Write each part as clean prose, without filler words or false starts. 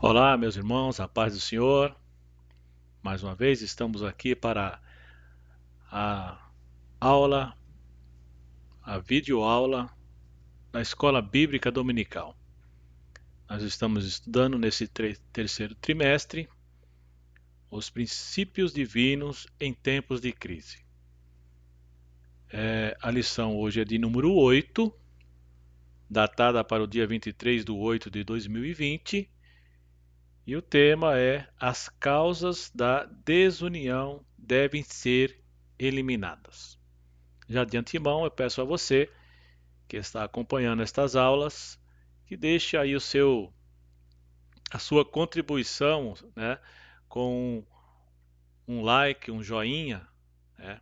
Olá, meus irmãos, a paz do Senhor. Mais uma vez estamos aqui para a aula, a videoaula da Escola Bíblica Dominical. Nós estamos estudando nesse terceiro trimestre os princípios divinos em tempos de crise. A lição hoje é de número 8, datada para o dia 23/8/2020, e o tema é: as causas da desunião devem ser eliminadas. Já de antemão, eu peço a você que está acompanhando estas aulas que deixe aí a sua contribuição, né, com um like, um joinha, né,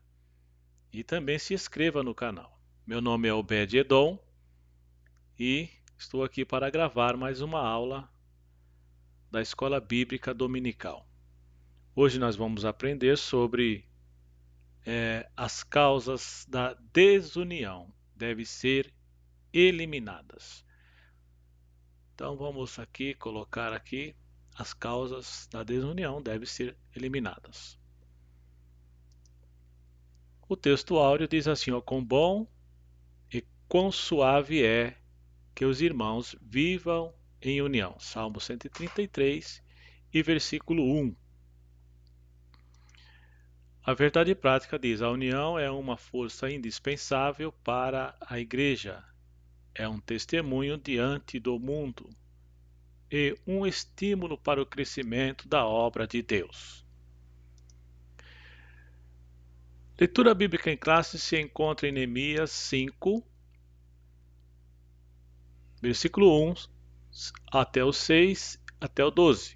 e também se inscreva no canal. Meu nome é Obed Edom e estou aqui para gravar mais uma aula da Escola Bíblica Dominical. Hoje nós vamos aprender sobre as causas da desunião devem ser eliminadas. Então vamos aqui colocar aqui as causas da desunião devem ser eliminadas. O texto áureo diz assim: ó, quão bom e quão suave é que os irmãos vivam em união. Salmo 133 e versículo 1. A verdade prática diz: a união é uma força indispensável para a igreja, é um testemunho diante do mundo e um estímulo para o crescimento da obra de Deus. Leitura bíblica em classe se encontra em Neemias 5, versículo 1 até o 6, até o 12.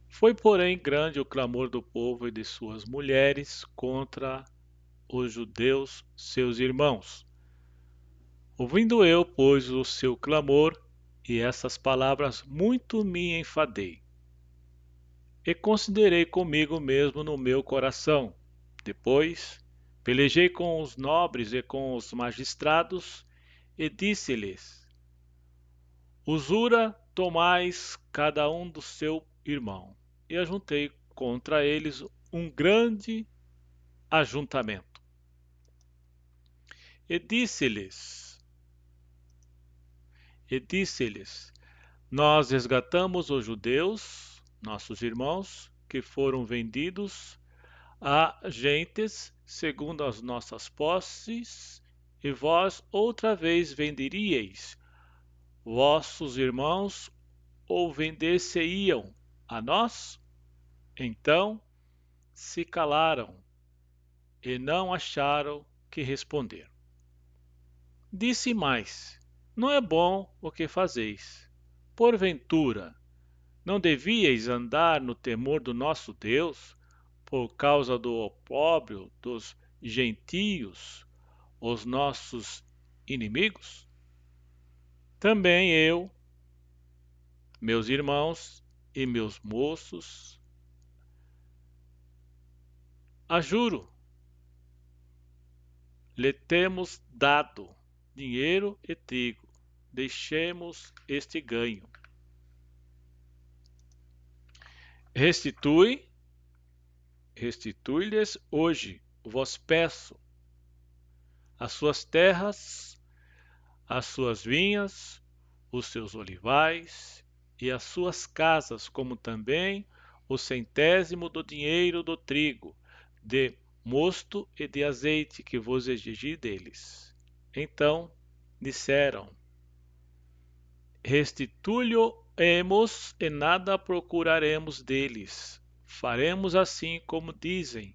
Foi, porém, grande o clamor do povo e de suas mulheres contra os judeus, seus irmãos. Ouvindo eu, pois, o seu clamor e essas palavras, muito me enfadei. E considerei comigo mesmo no meu coração. Depois, pelejei com os nobres e com os magistrados, e disse-lhes: usura tomais cada um do seu irmão. E ajuntei contra eles um grande ajuntamento. E disse-lhes: nós resgatamos os judeus, nossos irmãos, que foram vendidos a gentes segundo as nossas posses, e vós outra vez venderíeis vossos irmãos, ou vender-se-iam a nós? Então se calaram e não acharam que responder. Disse mais: não é bom o que fazeis. Porventura, não devíeis andar no temor do nosso Deus, por causa do opróbrio dos gentios, os nossos inimigos? Também eu, meus irmãos e meus moços, ajuro, lhe temos dado dinheiro e trigo, deixemos este ganho. Restitui-lhes hoje, vos peço, as suas terras, as suas vinhas, os seus olivais e as suas casas, como também o centésimo do dinheiro do trigo, de mosto e de azeite que vos exigi deles. Então disseram: restitui-lhe-emos e nada procuraremos deles. Faremos assim como dizes.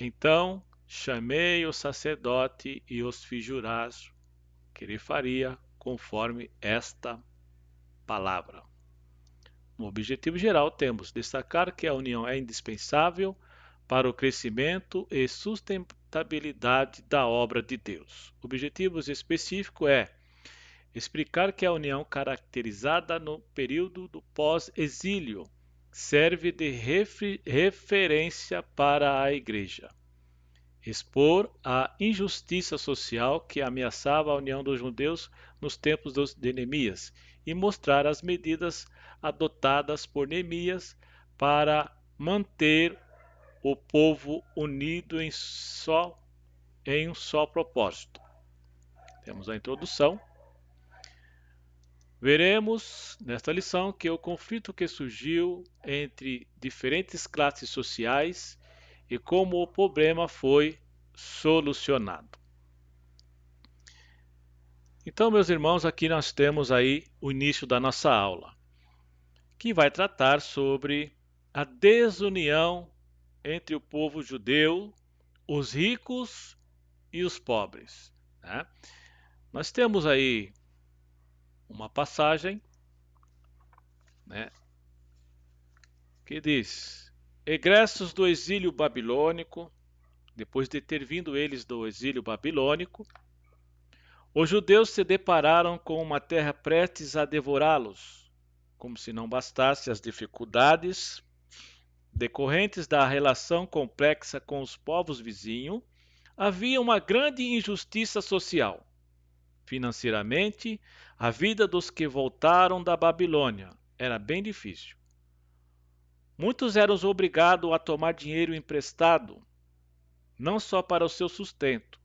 Então chamei o sacerdote e os fiz jurar que ele faria conforme esta palavra. No objetivo geral, temos destacar que a união é indispensável para o crescimento e sustentabilidade da obra de Deus. Objetivos específicos é explicar que a união caracterizada no período do pós-exílio serve de referência para a Igreja. expor a injustiça social que ameaçava a união dos judeus nos tempos de Neemias e mostrar as medidas adotadas por Neemias para manter o povo unido em um só propósito. Temos a introdução. Veremos nesta lição que o conflito que surgiu entre diferentes classes sociais e como o problema foi solucionado. Então, meus irmãos, aqui nós temos aí o início da nossa aula, que vai tratar sobre a desunião entre o povo judeu, os ricos e os pobres, né? Nós temos aí uma passagem, né, que diz: egressos do exílio babilônico, depois de ter vindo eles do exílio babilônico, os judeus se depararam com uma terra prestes a devorá-los. Como se não bastasse as dificuldades decorrentes da relação complexa com os povos vizinhos, havia uma grande injustiça social. Financeiramente, a vida dos que voltaram da Babilônia era bem difícil. Muitos eram obrigados a tomar dinheiro emprestado, não só para o seu sustento,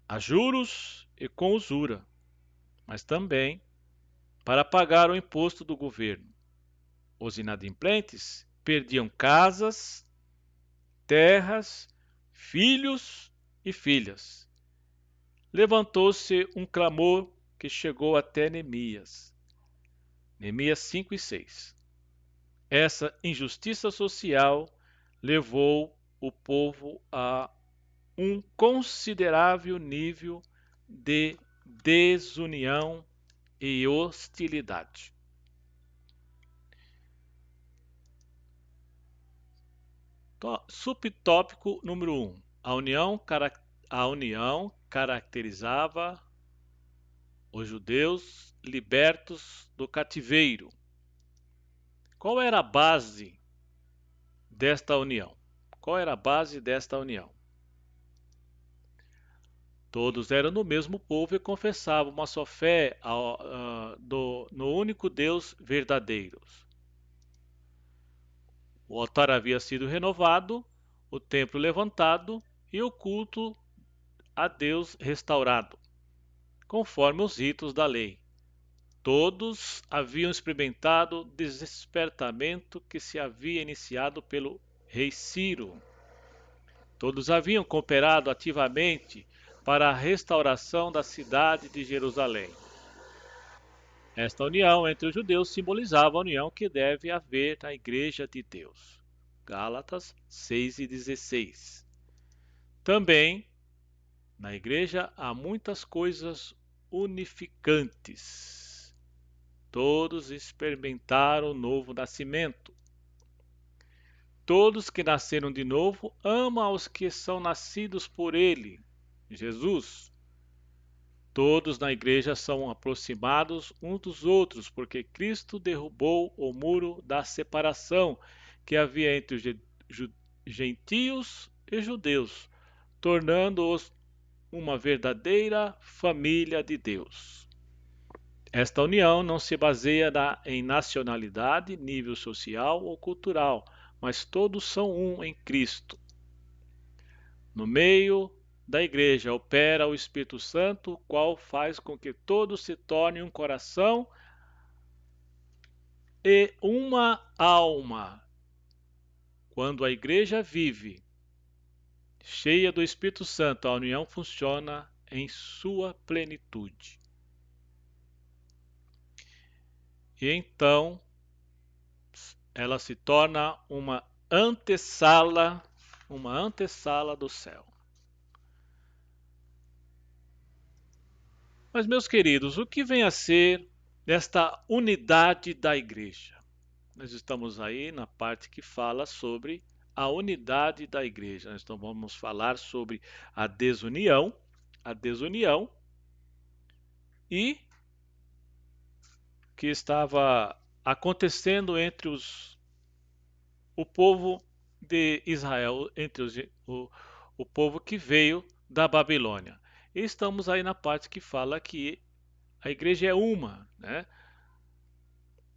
a juros e com usura, mas também para pagar o imposto do governo. Os inadimplentes perdiam casas, terras, filhos e filhas. Levantou-se um clamor que chegou até Neemias. Neemias 5 e 6. Essa injustiça social levou o povo a um considerável nível de desunião e hostilidade. Subtópico número 1. A união caracterizava os judeus libertos do cativeiro. Qual era a base desta união? Qual era a base desta união? Todos eram do mesmo povo e confessavam uma só fé no único Deus verdadeiro. O altar havia sido renovado, o templo levantado e o culto a Deus restaurado, conforme os ritos da lei. Todos haviam experimentado o despertamento que se havia iniciado pelo rei Ciro. Todos haviam cooperado ativamente para a restauração da cidade de Jerusalém. Esta união entre os judeus simbolizava a união que deve haver na Igreja de Deus. Gálatas 6 e 16. Também, na Igreja há muitas coisas unificantes. Todos experimentaram o novo nascimento. Todos que nasceram de novo amam aos que são nascidos por ele, Jesus. Todos na igreja são aproximados uns dos outros, porque Cristo derrubou o muro da separação que havia entre os gentios e judeus, tornando-os uma verdadeira família de Deus. Esta união não se baseia em nacionalidade, nível social ou cultural, mas todos são um em Cristo. No meio da igreja opera o Espírito Santo, o qual faz com que todos se tornem um coração e uma alma. Quando a igreja vive cheia do Espírito Santo, a união funciona em sua plenitude. E então ela se torna uma antessala do céu. Mas, meus queridos, o que vem a ser esta unidade da igreja? Nós estamos aí na parte que fala sobre a unidade da igreja. Então vamos falar sobre a desunião e que estava acontecendo entre o povo de Israel, entre o povo que veio da Babilônia. E estamos aí na parte que fala que a igreja é uma, né?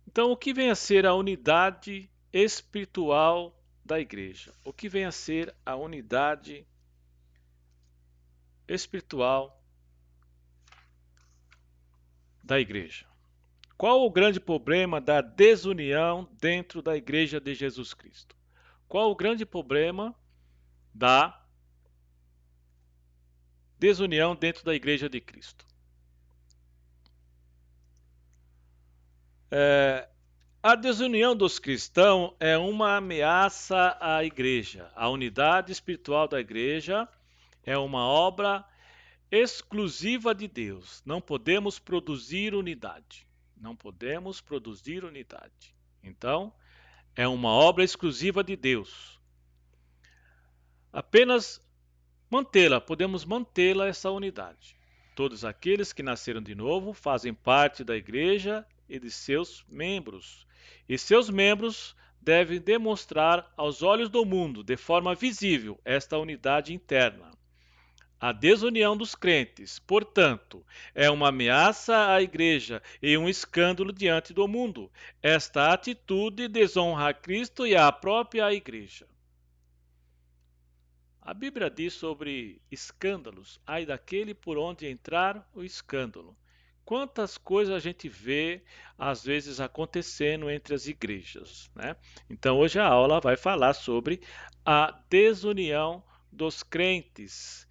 Então, o que vem a ser a unidade espiritual da igreja? O que vem a ser a unidade espiritual da igreja? Qual o grande problema da desunião dentro da igreja de Jesus Cristo? Qual o grande problema da desunião dentro da igreja de Cristo? A desunião dos cristãos é uma ameaça à igreja. A unidade espiritual da igreja é uma obra exclusiva de Deus. Não podemos produzir unidade. Não podemos produzir unidade. Então, é uma obra exclusiva de Deus. Apenas podemos mantê-la essa unidade. Todos aqueles que nasceram de novo fazem parte da igreja e de seus membros. E seus membros devem demonstrar aos olhos do mundo, de forma visível, esta unidade interna. A desunião dos crentes, portanto, é uma ameaça à igreja e um escândalo diante do mundo. Esta atitude desonra a Cristo e a própria igreja. A Bíblia diz sobre escândalos, ai daquele por onde entrar o escândalo. Quantas coisas a gente vê, às vezes, acontecendo entre as igrejas, né? Então, hoje a aula vai falar sobre a desunião dos crentes.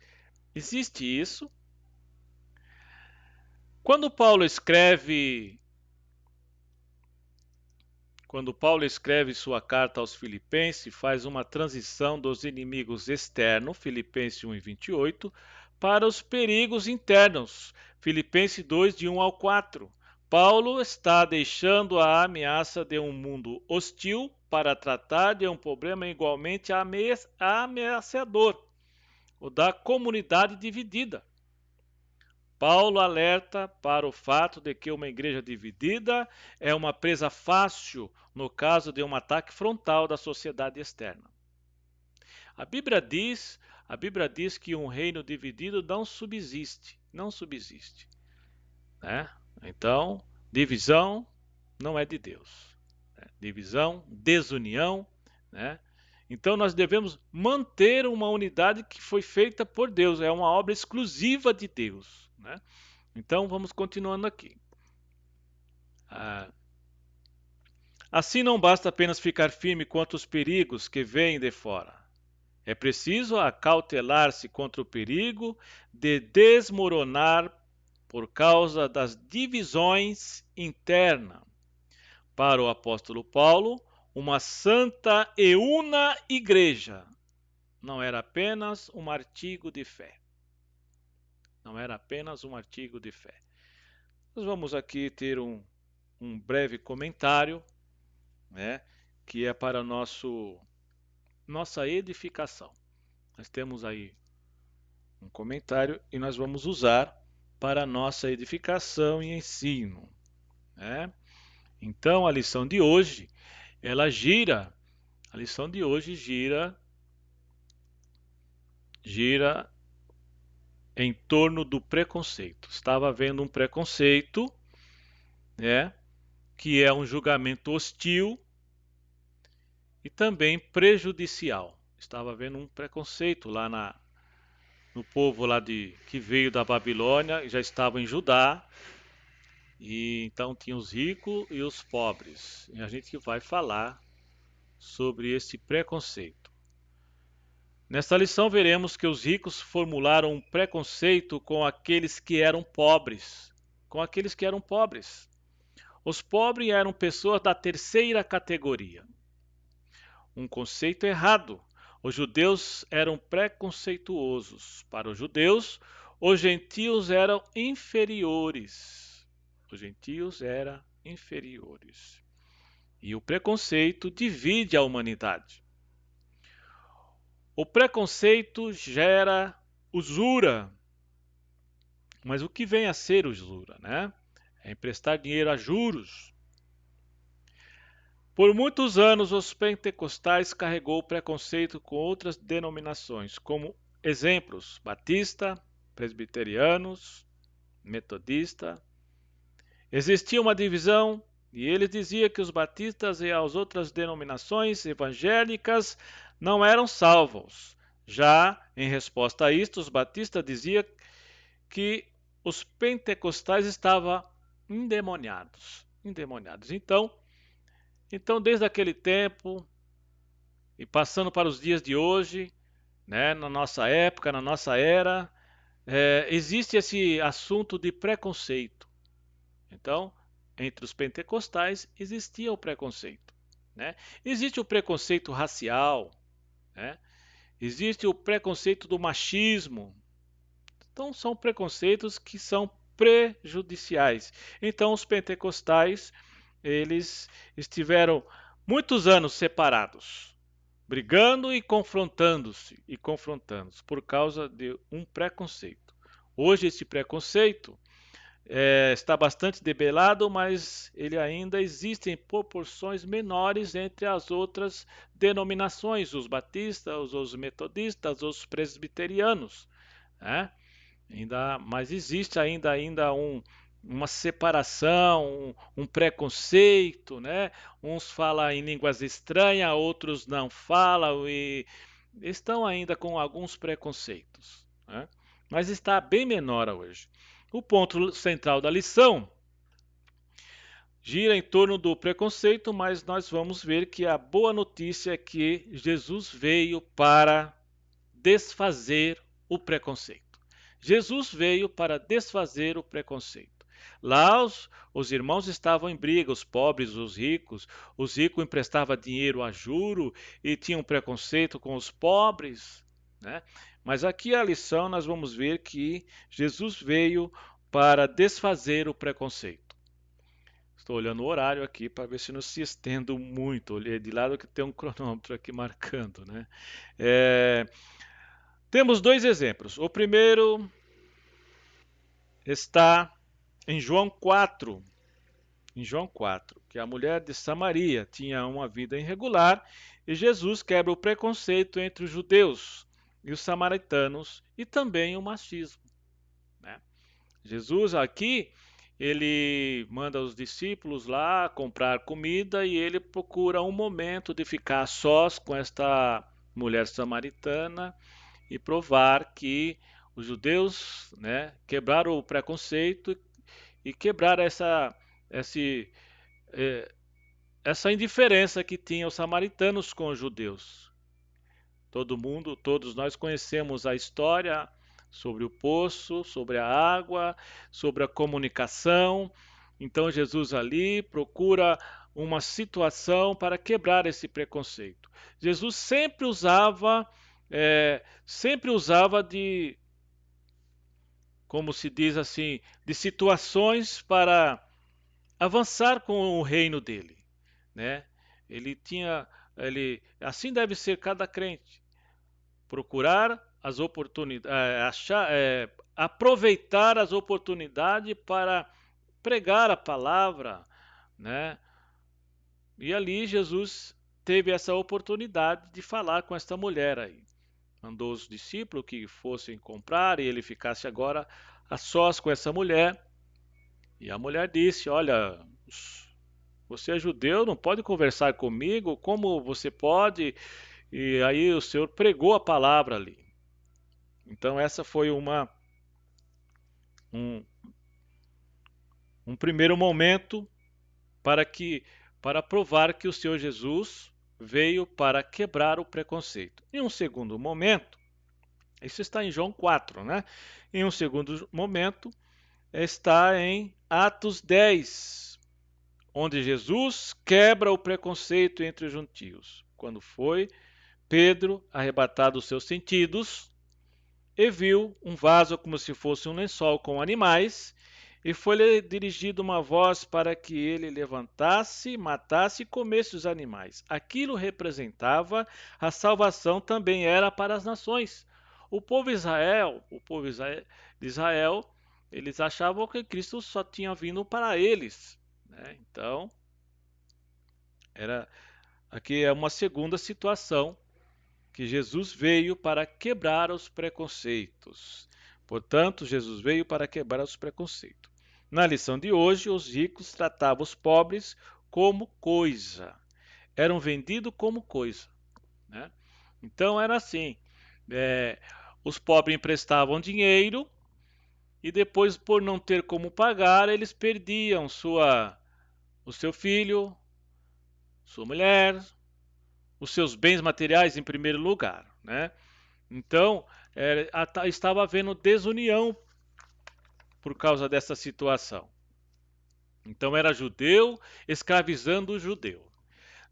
Existe isso? Quando Paulo escreve sua carta aos Filipenses, faz uma transição dos inimigos externos, Filipenses 1 e 28, para os perigos internos, Filipenses 2, de 1 ao 4. Paulo está deixando a ameaça de um mundo hostil para tratar de um problema igualmente ameaçador, o da comunidade dividida. Paulo alerta para o fato de que uma igreja dividida é uma presa fácil no caso de um ataque frontal da sociedade externa. A Bíblia diz que um reino dividido não subsiste, né? Então, divisão não é de Deus, né? Divisão, desunião, né? Então nós devemos manter uma unidade que foi feita por Deus, é uma obra exclusiva de Deus, né? Então vamos continuando aqui. Assim não basta apenas ficar firme contra os perigos que vêm de fora. É preciso acautelar-se contra o perigo de desmoronar por causa das divisões internas. Para o apóstolo Paulo, uma santa e una igreja não era apenas um artigo de fé. Não era apenas um artigo de fé. Nós vamos aqui ter um breve comentário, né, que é para nossa edificação. Nós temos aí um comentário e nós vamos usar para nossa edificação e ensino, né? Então a lição de hoje, a lição de hoje gira em torno do preconceito. Estava havendo um preconceito, né, que é um julgamento hostil e também prejudicial. Estava havendo um preconceito lá no povo lá que veio da Babilônia, já estava em Judá, e então tinha os ricos e os pobres. E a gente vai falar sobre esse preconceito. Nesta lição veremos que os ricos formularam um preconceito com aqueles que eram pobres, Os pobres eram pessoas da terceira categoria. Um conceito errado. Os judeus eram preconceituosos. Para os judeus, os gentios eram inferiores. E o preconceito divide a humanidade. O preconceito gera usura. Mas o que vem a ser usura, né? É emprestar dinheiro a juros. Por muitos anos, os pentecostais carregou o preconceito com outras denominações, como exemplos: batista, presbiterianos, metodista. Existia uma divisão e ele dizia que os batistas e as outras denominações evangélicas não eram salvos. Já em resposta a isto, os batistas diziam que os pentecostais estavam endemoniados. Endemoniados. Então, desde aquele tempo e passando para os dias de hoje, né, na nossa época, na nossa era, existe esse assunto de preconceito. Então, entre os pentecostais existia o preconceito, né? Existe o preconceito racial, né? Existe o preconceito do machismo. Então, são preconceitos que são prejudiciais. Então, os pentecostais, eles estiveram muitos anos separados, brigando e confrontando-se por causa de um preconceito. Hoje esse preconceito está bastante debelado, mas ele ainda existe em proporções menores entre as outras denominações, os batistas, os metodistas, os presbiterianos, né? Mas existe ainda uma separação, um preconceito, né? Uns falam em línguas estranhas, outros não falam e estão ainda com alguns preconceitos, né? Mas está bem menor hoje. O ponto central da lição gira em torno do preconceito, mas nós vamos ver que a boa notícia é que Jesus veio para desfazer o preconceito. Jesus veio para desfazer o preconceito. Lá os irmãos estavam em briga, os pobres, os ricos emprestavam dinheiro a juro e tinham preconceito com os pobres, né? Mas aqui a lição nós vamos ver que Jesus veio para desfazer o preconceito. Estou olhando o horário aqui para ver se não se estendo muito. Olhei de lado que tem um cronômetro aqui marcando, né? É, Temos dois exemplos. O primeiro está em João 4. Em João 4, que a mulher de Samaria tinha uma vida irregular e Jesus quebra o preconceito entre os judeus e os samaritanos e também o machismo, né? Jesus aqui, ele manda os discípulos lá comprar comida e ele procura um momento de ficar sós com esta mulher samaritana e provar que os judeus, né, quebraram o preconceito e quebraram esse, eh, essa indiferença que tinham os samaritanos com os judeus. Todos nós conhecemos a história sobre o poço, sobre a água, sobre a comunicação. Então Jesus ali procura uma situação para quebrar esse preconceito. Jesus sempre usava de, como se diz assim, de situações para avançar com o reino dele, né? Ele tinha, assim deve ser cada crente, procurar as oportunidades, aproveitar as oportunidades para pregar a palavra, né? E ali Jesus teve essa oportunidade de falar com esta mulher aí. Mandou os discípulos que fossem comprar e ele ficasse agora a sós com essa mulher. E a mulher disse: Olha, você é judeu, não pode conversar comigo, como você pode? E aí o Senhor pregou a palavra ali. Então essa foi um, um primeiro momento para para provar que o Senhor Jesus veio para quebrar o preconceito. Em um segundo momento, isso está em João 4, né? Em um segundo momento, está em Atos 10, onde Jesus quebra o preconceito entre os gentios. Quando foi Pedro arrebatado os seus sentidos e viu um vaso como se fosse um lençol com animais, e foi-lhe dirigida uma voz para que ele levantasse, matasse e comesse os animais. Aquilo representava a salvação, também era para as nações. De Israel, eles achavam que Cristo só tinha vindo para eles, né? Então, era aqui é uma segunda situação que Jesus veio para quebrar os preconceitos. Portanto, Jesus veio para quebrar os preconceitos. Na lição de hoje, os ricos tratavam os pobres como coisa. Eram vendidos como coisa, né? Então era assim, é, os pobres emprestavam dinheiro e depois, por não ter como pagar, eles perdiam o seu filho, sua mulher, os seus bens materiais em primeiro lugar, né? Então, estava havendo desunião por causa dessa situação. Então, era judeu escravizando o judeu.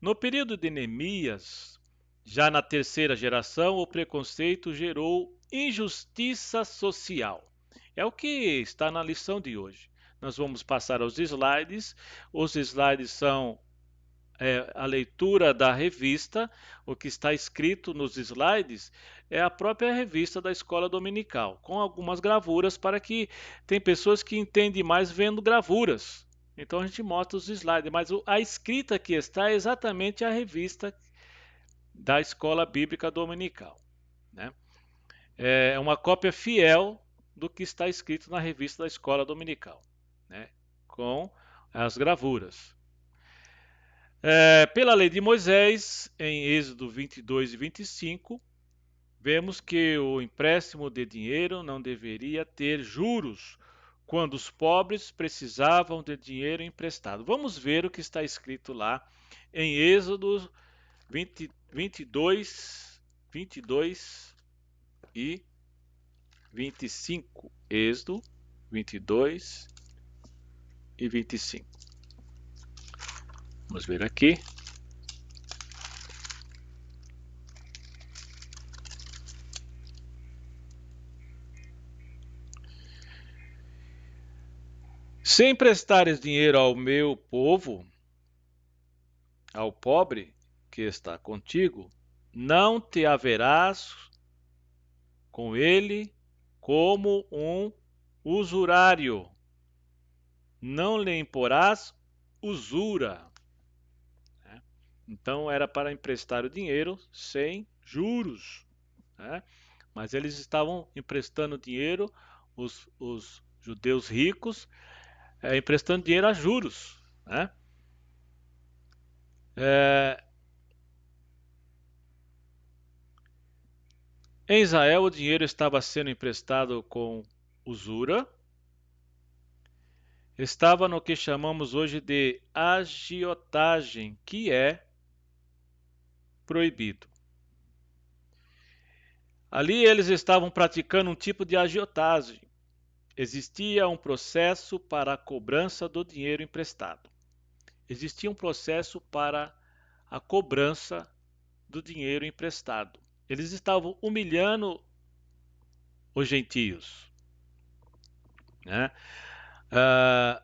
No período de Neemias, já na terceira geração, o preconceito gerou injustiça social. É o que está na lição de hoje. Nós vamos passar aos slides. Os slides são a leitura da revista. O que está escrito nos slides é a própria revista da escola dominical, com algumas gravuras para que tem pessoas que entendem mais vendo gravuras. Então a gente mostra os slides, mas a escrita que está é exatamente a revista da escola bíblica dominical, né? É uma cópia fiel do que está escrito na revista da escola dominical, né? Com as gravuras. Pela lei de Moisés, em Êxodo 22 e 25, vemos que o empréstimo de dinheiro não deveria ter juros quando os pobres precisavam de dinheiro emprestado. Vamos ver o que está escrito lá em Êxodo 22 e 25. Êxodo 22 e 25. Vamos ver aqui. Se emprestares dinheiro ao meu povo, ao pobre que está contigo, não te haverás com ele como um usurário, não lhe imporás usura. Então era para emprestar o dinheiro sem juros, né? Mas eles estavam emprestando dinheiro, os judeus ricos, emprestando dinheiro a juros, né? Em Israel, o dinheiro estava sendo emprestado com usura, estava no que chamamos hoje de agiotagem, que é proibido. Ali eles estavam praticando um tipo de agiotagem. Existia um processo para a cobrança do dinheiro emprestado. Existia um processo para a cobrança do dinheiro emprestado. Eles estavam humilhando os gentios, né?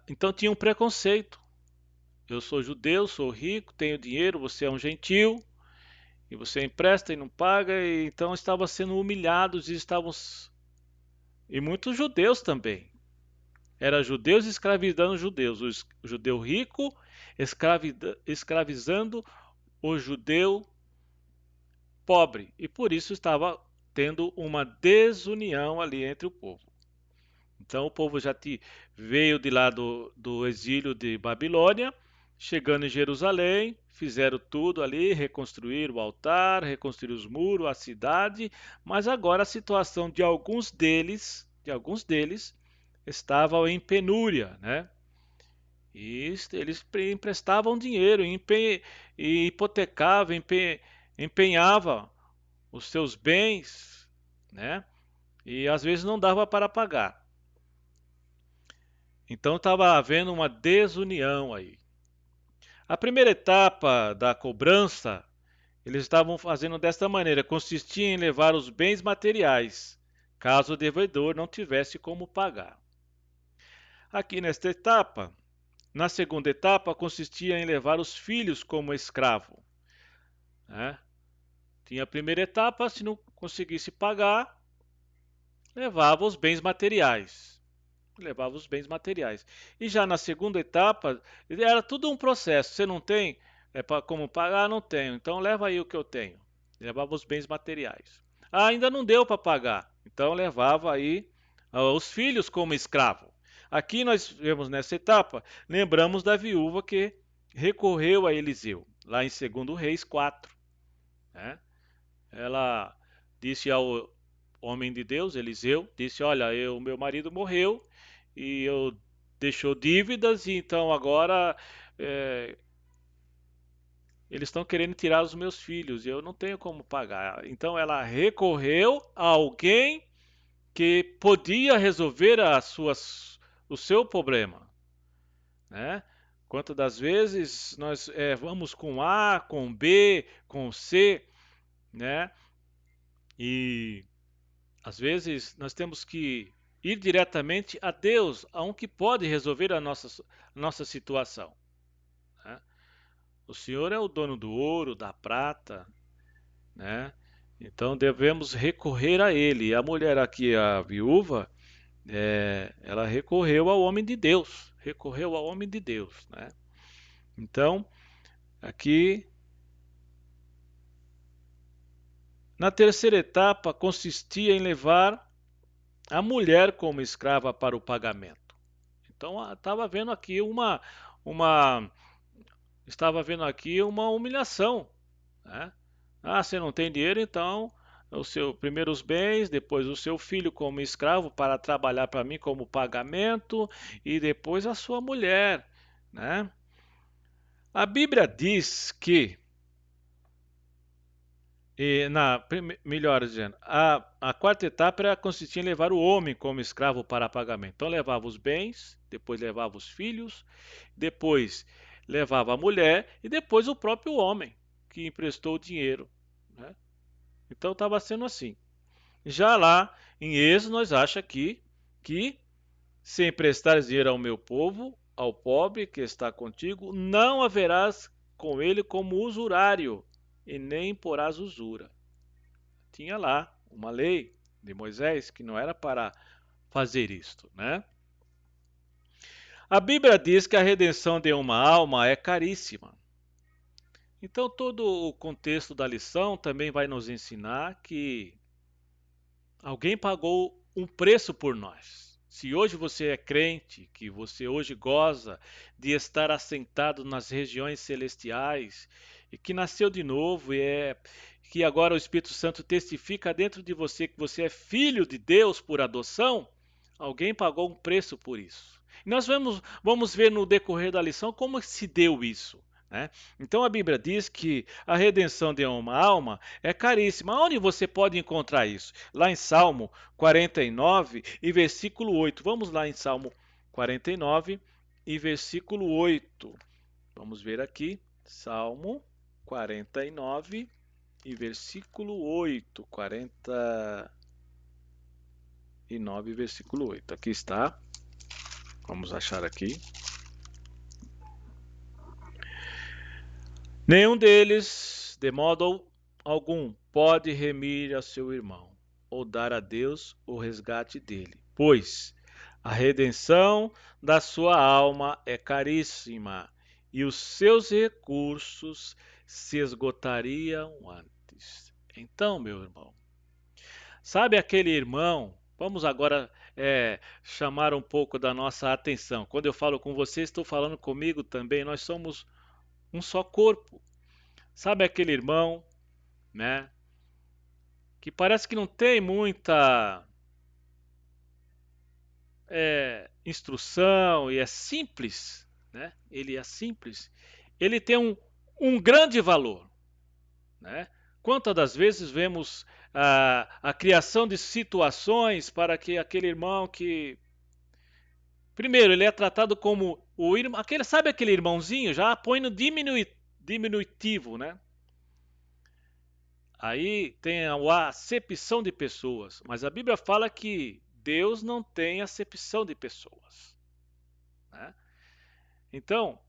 Então tinha um preconceito. Eu sou judeu, sou rico, tenho dinheiro, você é um gentil, e você empresta e não paga, e então estavam sendo humilhados e muitos judeus também. Era judeus escravizando judeus, o judeu rico escravizando o judeu pobre, e por isso estava tendo uma desunião ali entre o povo. Então o povo veio de lá do exílio de Babilônia, chegando em Jerusalém, fizeram tudo ali, reconstruíram o altar, reconstruíram os muros, a cidade, mas agora a situação de alguns deles estava em penúria, né? E eles emprestavam dinheiro, e hipotecavam, empenhavam os seus bens, né? E às vezes não dava para pagar. Então estava havendo uma desunião aí. A primeira etapa da cobrança, eles estavam fazendo desta maneira, consistia em levar os bens materiais, caso o devedor não tivesse como pagar. Aqui nesta etapa, na segunda etapa, consistia em levar os filhos como escravo, né? Tinha a primeira etapa, se não conseguisse pagar, levava os bens materiais. Levava os bens materiais. E já na segunda etapa, era tudo um processo. Você não tem como pagar? Não tenho. Então leva aí o que eu tenho. levava os bens materiais. Ah, ainda não deu para pagar, então levava aí os filhos como escravo. Aqui nós vemos nessa etapa, lembramos da viúva que recorreu a Eliseu, lá em 2 Reis 4. Né? Ela disse ao homem de Deus, Eliseu, disse: Olha, meu marido morreu e eu deixou dívidas, e então agora é, eles estão querendo tirar os meus filhos e eu não tenho como pagar. Então ela recorreu a alguém que podia resolver o seu problema, né? Quantas das vezes nós vamos com A, com B, com C, né? E às vezes nós temos que ir diretamente a Deus, a um que pode resolver a nossa situação, né? O Senhor é o dono do ouro, da prata, né? Então devemos recorrer a Ele. A mulher aqui, a viúva, ela recorreu ao homem de Deus, recorreu ao homem de Deus, né? Então, aqui na terceira etapa consistia em levar a mulher como escrava para o pagamento. Então, uma estava vendo aqui uma humilhação, né? Ah, você não tem dinheiro, então o seu primeiro os bens, depois o seu filho como escravo para trabalhar para mim como pagamento e depois a sua mulher, né? A Bíblia diz que melhor dizendo, a quarta etapa era consistir em levar o homem como escravo para pagamento. Então levava os bens, depois levava os filhos, depois levava a mulher e depois o próprio homem que emprestou o dinheiro, né? Então estava sendo assim. Já lá em Êxodo nós acha aqui que se emprestares dinheiro ao meu povo, ao pobre que está contigo, não haverás com ele como usurário, e nem porás usura. Tinha lá uma lei de Moisés que não era para fazer isto, né? A Bíblia diz que a redenção de uma alma é caríssima. Então todo o contexto da lição também vai nos ensinar que alguém pagou um preço por nós. Se hoje você é crente, que você hoje goza de estar assentado nas regiões celestiais e que nasceu de novo que agora o Espírito Santo testifica dentro de você que você é filho de Deus por adoção, alguém pagou um preço por isso. E nós vamos ver no decorrer da lição como se deu isso, né? Então a Bíblia diz que a redenção de uma alma é caríssima. Onde você pode encontrar isso? Lá em Salmo 49 e versículo 8. Vamos lá em Salmo 49 e versículo 8. Vamos ver aqui. Salmo 49 e versículo 8. 49 versículo 8. Aqui está. Vamos achar aqui. Nenhum deles, de modo algum, pode remir a seu irmão, ou dar a Deus o resgate dele, pois a redenção da sua alma é caríssima, e os seus recursos se esgotariam antes. Então, meu irmão, sabe aquele irmão? Vamos agora chamar um pouco da nossa atenção. Quando eu falo com você, estou falando comigo também. Nós somos um só corpo. Sabe aquele irmão, né, que parece que não tem muita instrução e é simples, né? Ele é simples. Ele tem um grande valor, né? Quantas das vezes vemos a criação de situações para que aquele irmão que primeiro ele é tratado como o irmão, sabe aquele irmãozinho, já põe no diminutivo, né? Aí tem a acepção de pessoas, mas a Bíblia fala que Deus não tem acepção de pessoas, né? Então,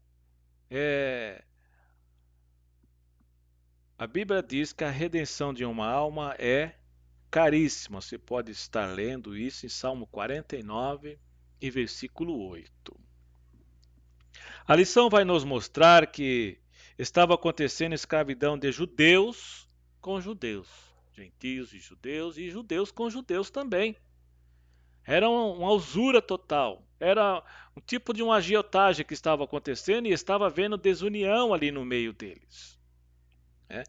a Bíblia diz que a redenção de uma alma é caríssima. Você pode estar lendo isso em Salmo 49 e versículo 8. A lição vai nos mostrar que estava acontecendo escravidão de judeus com judeus, gentios e judeus com judeus também. Era uma usura total. Era um tipo de uma agiotagem que estava acontecendo e estava havendo desunião ali no meio deles, né?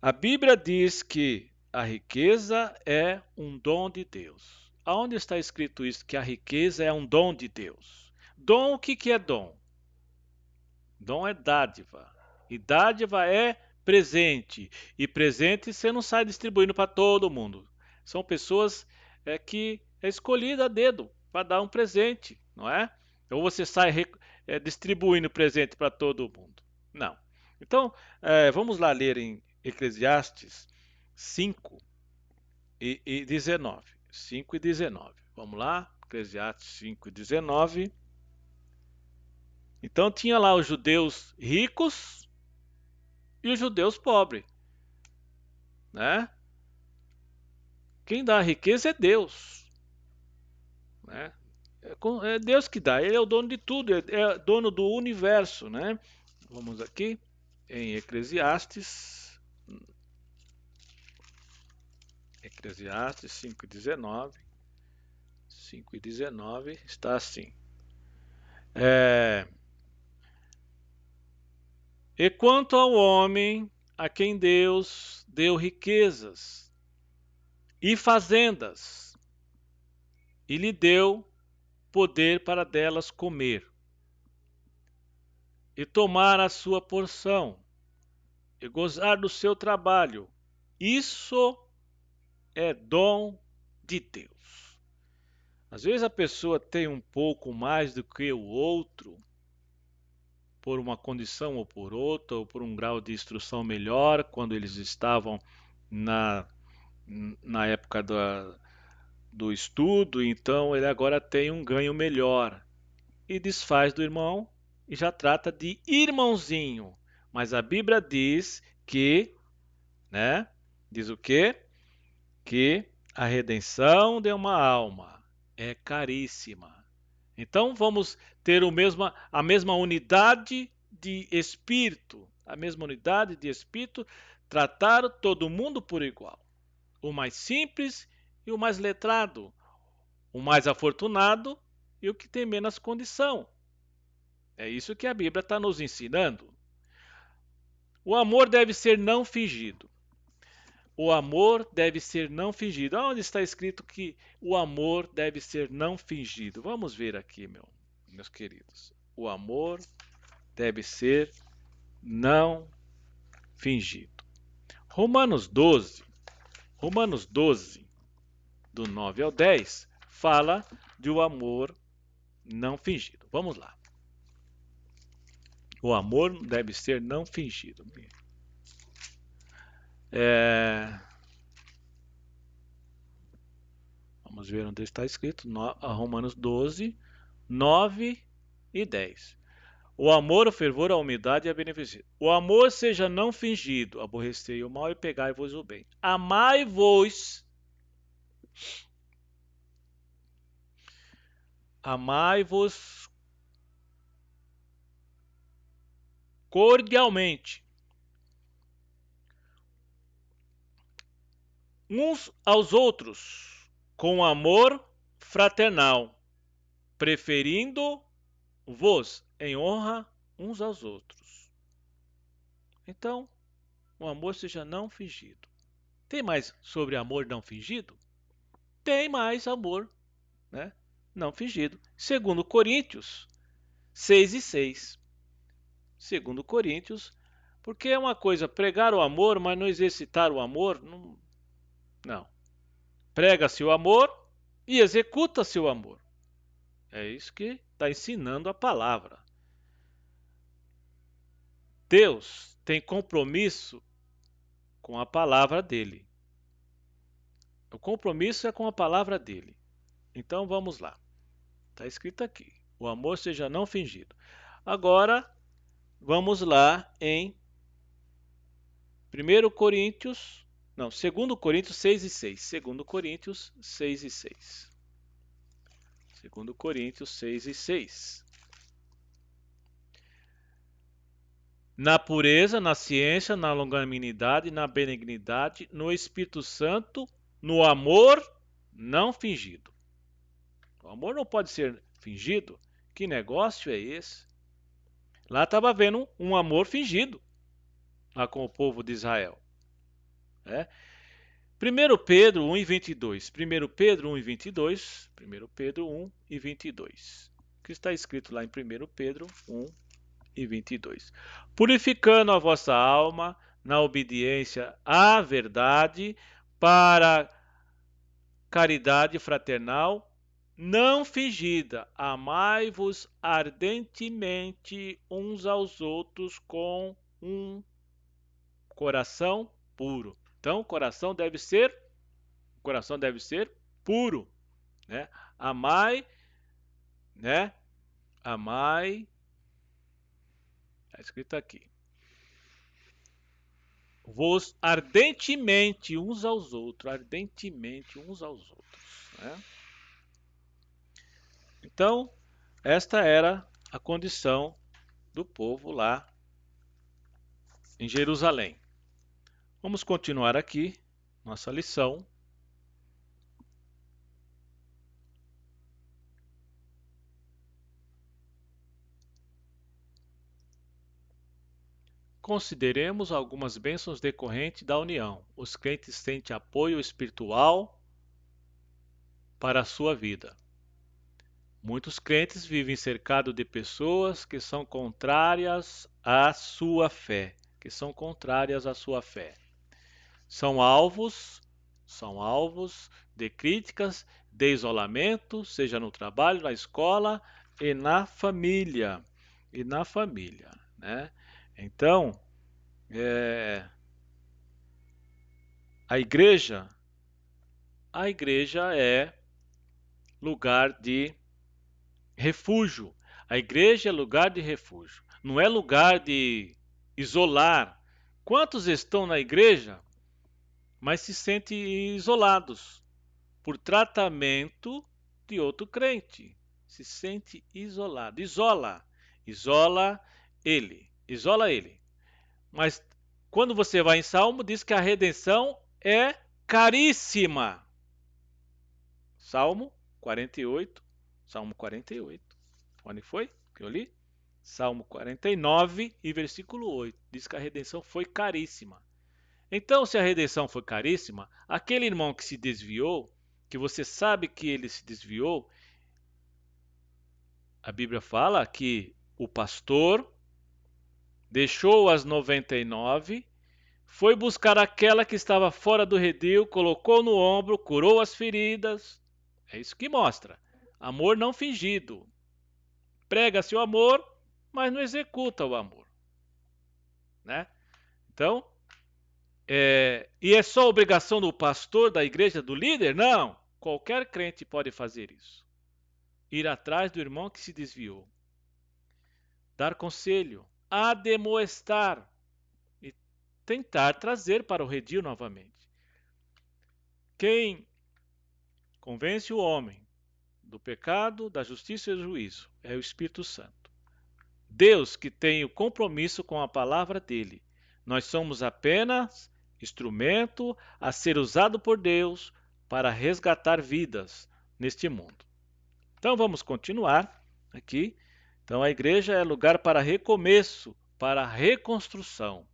A Bíblia diz que a riqueza é um dom de Deus. Aonde está escrito isso, que a riqueza é um dom de Deus? Dom, o que é dom? Dom é dádiva. E dádiva é presente. E presente você não sai distribuindo para todo mundo. São pessoas que é escolhida a dedo para dar um presente, não é? Ou você sai distribuindo presente para todo mundo. Não. Então, vamos lá ler em Eclesiastes 5 e 19. 5 e 19. Vamos lá, Eclesiastes 5 e 19. Então tinha lá os judeus ricos e os judeus pobres, né? Quem dá a riqueza é Deus, né? É Deus que dá, ele é o dono de tudo, é dono do universo, né? Vamos aqui em Eclesiastes 5:19. 5:19 está assim. E quanto ao homem a quem Deus deu riquezas e fazendas, e lhe deu poder para delas comer, e tomar a sua porção, e gozar do seu trabalho, isso é dom de Deus. Às vezes a pessoa tem um pouco mais do que o outro, por uma condição ou por outra, ou por um grau de instrução melhor, quando eles estavam na, na época do estudo, então ele agora tem um ganho melhor. E desfaz do irmão e já trata de irmãozinho. Mas a Bíblia diz que, né? Diz o quê? Que a redenção de uma alma é caríssima. Então vamos ter a mesma unidade de espírito, a mesma unidade de espírito, tratar todo mundo por igual. O mais simples e o mais letrado, o mais afortunado e o que tem menos condição. É isso que a Bíblia está nos ensinando. O amor deve ser não fingido. O amor deve ser não fingido. Onde está escrito que o amor deve ser não fingido? Vamos ver aqui, meus queridos. O amor deve ser não fingido. Romanos 12, do 9 ao 10, fala do amor não fingido. Vamos lá. O amor deve ser não fingido. Vamos ver onde está escrito. Romanos 12, 9 e 10. O amor, o fervor, a humildade e a beneficência. O amor seja não fingido. Aborrecei o mal e pegai-vos o bem. Amai-vos cordialmente uns aos outros com amor fraternal, preferindo-vos em honra uns aos outros. Então, o amor seja não fingido. Tem mais sobre amor não fingido? Tem mais amor, né? Não fingido. Segundo Coríntios 6:6. Segundo Coríntios, porque é uma coisa pregar o amor, mas não exercitar o amor, não. Prega-se o amor e executa-se o amor. É isso que está ensinando a palavra. Deus tem compromisso com a palavra dele. O compromisso é com a palavra dele. Então vamos lá. Está escrito aqui. O amor seja não fingido. Agora, vamos lá em 2 Coríntios 6:6. 2 Coríntios 6:6. 2 Coríntios 6:6. na pureza, na ciência, na longanimidade, na benignidade, no Espírito Santo, no amor não fingido. O amor não pode ser fingido. Que negócio é esse? Lá estava vendo um amor fingido, lá com o povo de Israel. Né? 1 Pedro 1 e 22. 1 Pedro 1 e 22. 1 Pedro 1 e 22. O que está escrito lá em 1 Pedro 1 e 22. Purificando a vossa alma na obediência à verdade, para caridade fraternal não fingida. Amai-vos ardentemente uns aos outros com um coração puro. Então, o coração deve ser puro, né? Amai, né? Amai, está escrito aqui. Vos ardentemente uns aos outros, ardentemente uns aos outros, né? Então, esta era a condição do povo lá em Jerusalém. Vamos continuar aqui nossa lição. Consideremos algumas bênçãos decorrentes da união. Os crentes sentem apoio espiritual para a sua vida. Muitos crentes vivem cercados de pessoas que são contrárias à sua fé, são alvos de críticas, de isolamento, seja no trabalho, na escola e na família, né? Então, é, a igreja, é lugar de refúgio. A igreja é lugar de refúgio. Não é lugar de isolar. Quantos estão na igreja, mas se sentem isolados por tratamento de outro crente? Se sente isolado. Isola ele. Mas quando você vai em Salmo, diz que a redenção é caríssima. Salmo 48. Salmo 48. Onde foi que eu li? Salmo 49 e versículo 8. Diz que a redenção foi caríssima. Então, se a redenção foi caríssima, aquele irmão que se desviou, que você sabe que ele se desviou, a Bíblia fala que o pastor deixou as 99, foi buscar aquela que estava fora do redil, colocou no ombro, curou as feridas. É isso que mostra. Amor não fingido. Prega-se o amor, mas não executa o amor, né? Então, e é só obrigação do pastor, da igreja, do líder? Não. Qualquer crente pode fazer isso. Ir atrás do irmão que se desviou. Dar conselho. Admoestar. E tentar trazer para o redil novamente. Quem convence o homem do pecado, da justiça e do juízo é o Espírito Santo. Deus que tem o compromisso com a palavra dele. Nós somos apenas instrumento a ser usado por Deus para resgatar vidas neste mundo. Então vamos continuar aqui. Então a igreja é lugar para recomeço, para reconstrução.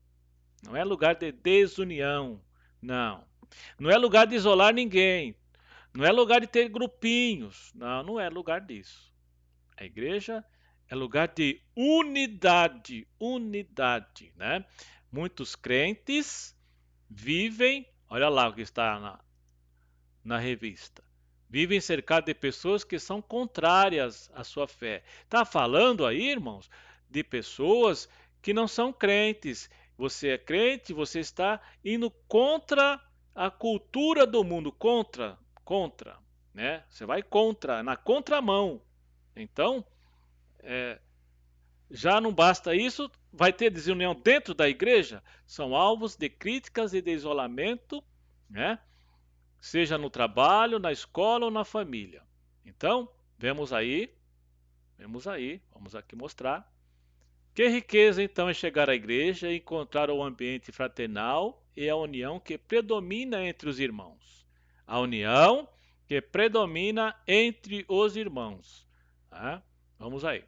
Não é lugar de desunião, não. Não é lugar de isolar ninguém. Não é lugar de ter grupinhos. Não, não é lugar disso. A igreja é lugar de unidade, né? Muitos crentes vivem, olha lá o que está na revista, vivem cercados de pessoas que são contrárias à sua fé. Está falando aí, irmãos, de pessoas que não são crentes. Você é crente, você está indo contra a cultura do mundo, contra, né? Você vai contra, na contramão. Então, já não basta isso, vai ter desunião dentro da igreja, são alvos de críticas e de isolamento, né? Seja no trabalho, na escola ou na família. Então, vemos aí, vamos aqui mostrar Que riqueza então é chegar à igreja e encontrar o ambiente fraternal e a união que predomina entre os irmãos. A união que predomina entre os irmãos. Tá? Vamos aí.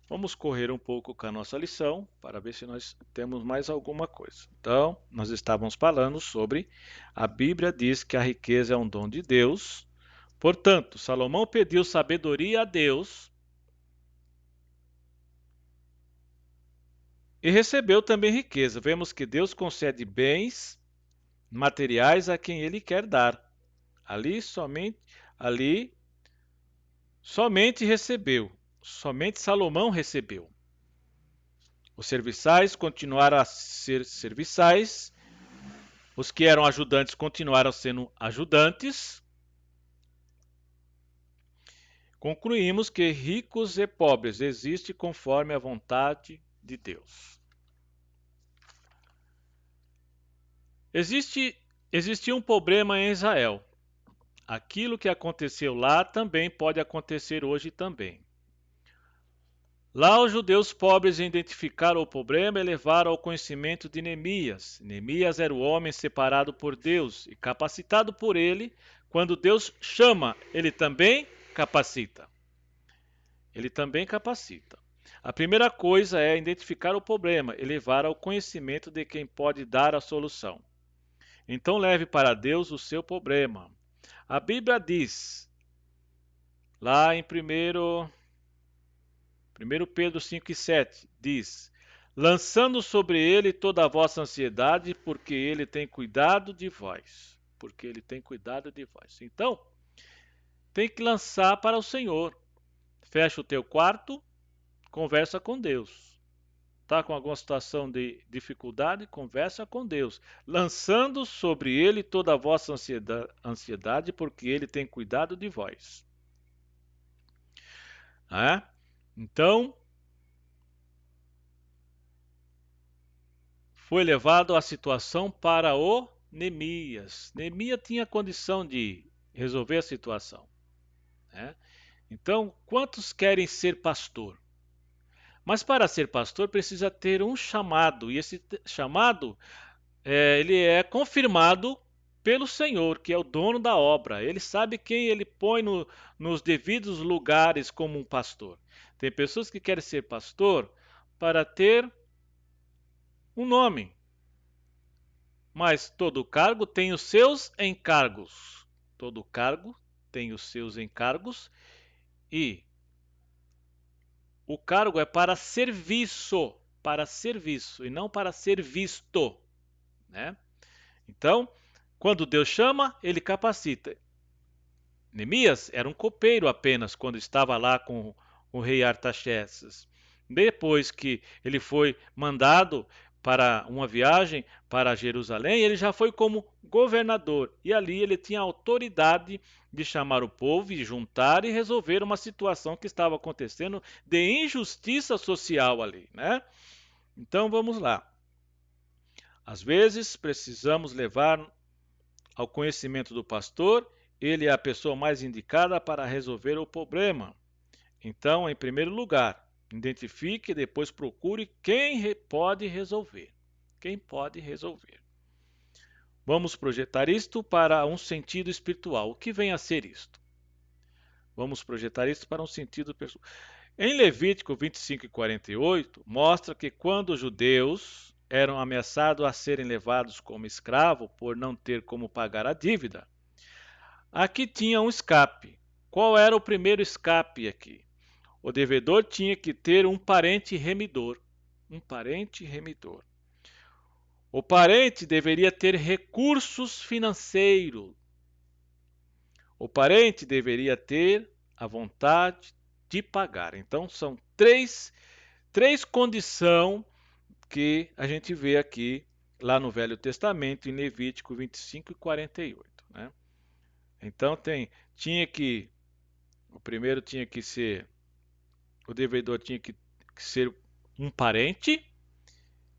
Vamos correr um pouco com a nossa lição para ver se nós temos mais alguma coisa. Então, nós estávamos falando sobre a Bíblia diz que a riqueza é um dom de Deus. Portanto, Salomão pediu sabedoria a Deus e recebeu também riqueza. Vemos que Deus concede bens materiais a quem ele quer dar. Ali ali somente recebeu, somente Salomão recebeu. Os serviçais continuaram a ser serviçais, os que eram ajudantes continuaram sendo ajudantes. Concluímos que ricos e pobres existem conforme a vontade de Deus. Existia um problema em Israel. Aquilo que aconteceu lá também pode acontecer hoje também. Lá os judeus pobres identificaram o problema e levaram ao conhecimento de Neemias. Neemias era o homem separado por Deus e capacitado por ele. Quando Deus chama, ele também capacita. Ele também capacita. A primeira coisa é identificar o problema e levar ao conhecimento de quem pode dar a solução. Então leve para Deus o seu problema. A Bíblia diz, lá em 1 Pedro 5,7, diz: lançando sobre ele toda a vossa ansiedade, porque ele tem cuidado de vós. Porque ele tem cuidado de vós. Então, tem que lançar para o Senhor. Fecha o teu quarto, conversa com Deus. Está com alguma situação de dificuldade? Conversa com Deus. Lançando sobre ele toda a vossa ansiedade, porque ele tem cuidado de vós. Então, foi levado a situação para o Neemias. Neemias tinha condição de resolver a situação. Então, quantos querem ser pastor? Mas para ser pastor precisa ter um chamado, e esse chamado ele é confirmado pelo Senhor, que é o dono da obra. Ele sabe quem ele põe nos devidos lugares como um pastor. Tem pessoas que querem ser pastor para ter um nome, mas todo cargo tem os seus encargos. Todo cargo tem os seus encargos e o cargo é para serviço e não para ser visto, né? Então, quando Deus chama, ele capacita. Neemias era um copeiro apenas quando estava lá com o rei Artaxerxes. Depois que ele foi mandado para uma viagem para Jerusalém, ele já foi como governador. E ali ele tinha autoridade de chamar o povo e juntar e resolver uma situação que estava acontecendo de injustiça social ali, né? Então vamos lá. Às vezes precisamos levar ao conhecimento do pastor, ele é a pessoa mais indicada para resolver o problema. Então, em primeiro lugar, identifique e depois procure quem pode resolver. Quem pode resolver. Vamos projetar isto para um sentido espiritual. O que vem a ser isto? Vamos projetar isto para um sentido pessoal. Em Levítico 25 e 48, mostra que quando os judeus eram ameaçados a serem levados como escravo por não ter como pagar a dívida, aqui tinha um escape. Qual era o primeiro escape aqui? O devedor tinha que ter um parente remidor. Um parente remidor. O parente deveria ter recursos financeiros. O parente deveria ter a vontade de pagar. Então, são três condições que a gente vê aqui lá no Velho Testamento, em Levítico 25 e 48. Né? Então, o primeiro tinha que ser, o devedor tinha que ser um parente,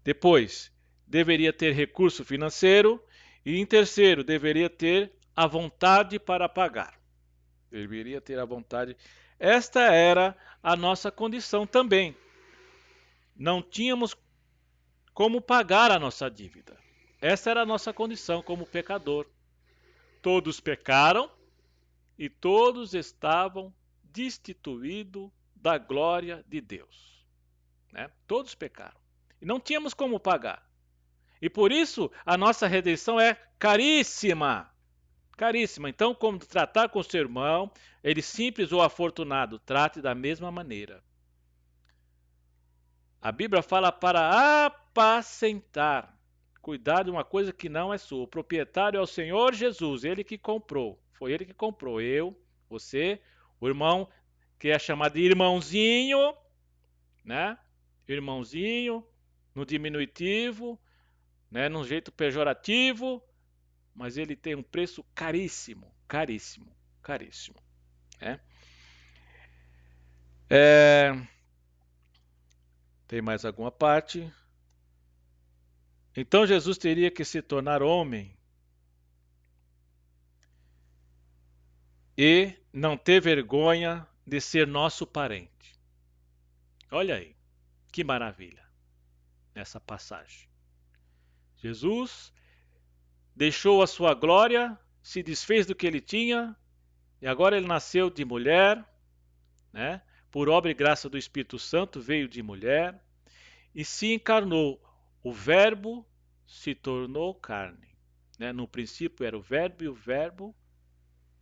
depois deveria ter recurso financeiro e em terceiro deveria ter a vontade para pagar. Deveria ter a vontade. Esta era a nossa condição também. Não tínhamos como pagar a nossa dívida. Essa era a nossa condição como pecador. Todos pecaram e todos estavam destituídos da glória de Deus. Né? Todos pecaram. E não tínhamos como pagar. E por isso a nossa redenção é caríssima. Caríssima. Então, como tratar com seu irmão, ele simples ou afortunado, trate da mesma maneira. A Bíblia fala para apacentar, cuidar de uma coisa que não é sua. O proprietário é o Senhor Jesus, ele que comprou. Foi ele que comprou. Eu, você, o irmão que é chamado de irmãozinho, né? Irmãozinho, no diminutivo, né? Num jeito pejorativo, mas ele tem um preço caríssimo, caríssimo, caríssimo. Né? Tem mais alguma parte? Então Jesus teria que se tornar homem e não ter vergonha de ser nosso parente. Olha aí, que maravilha nessa passagem. Jesus deixou a sua glória, se desfez do que ele tinha, e agora ele nasceu de mulher, né? Por obra e graça do Espírito Santo veio de mulher e se encarnou. O Verbo se tornou carne. Né? No princípio era o Verbo e o Verbo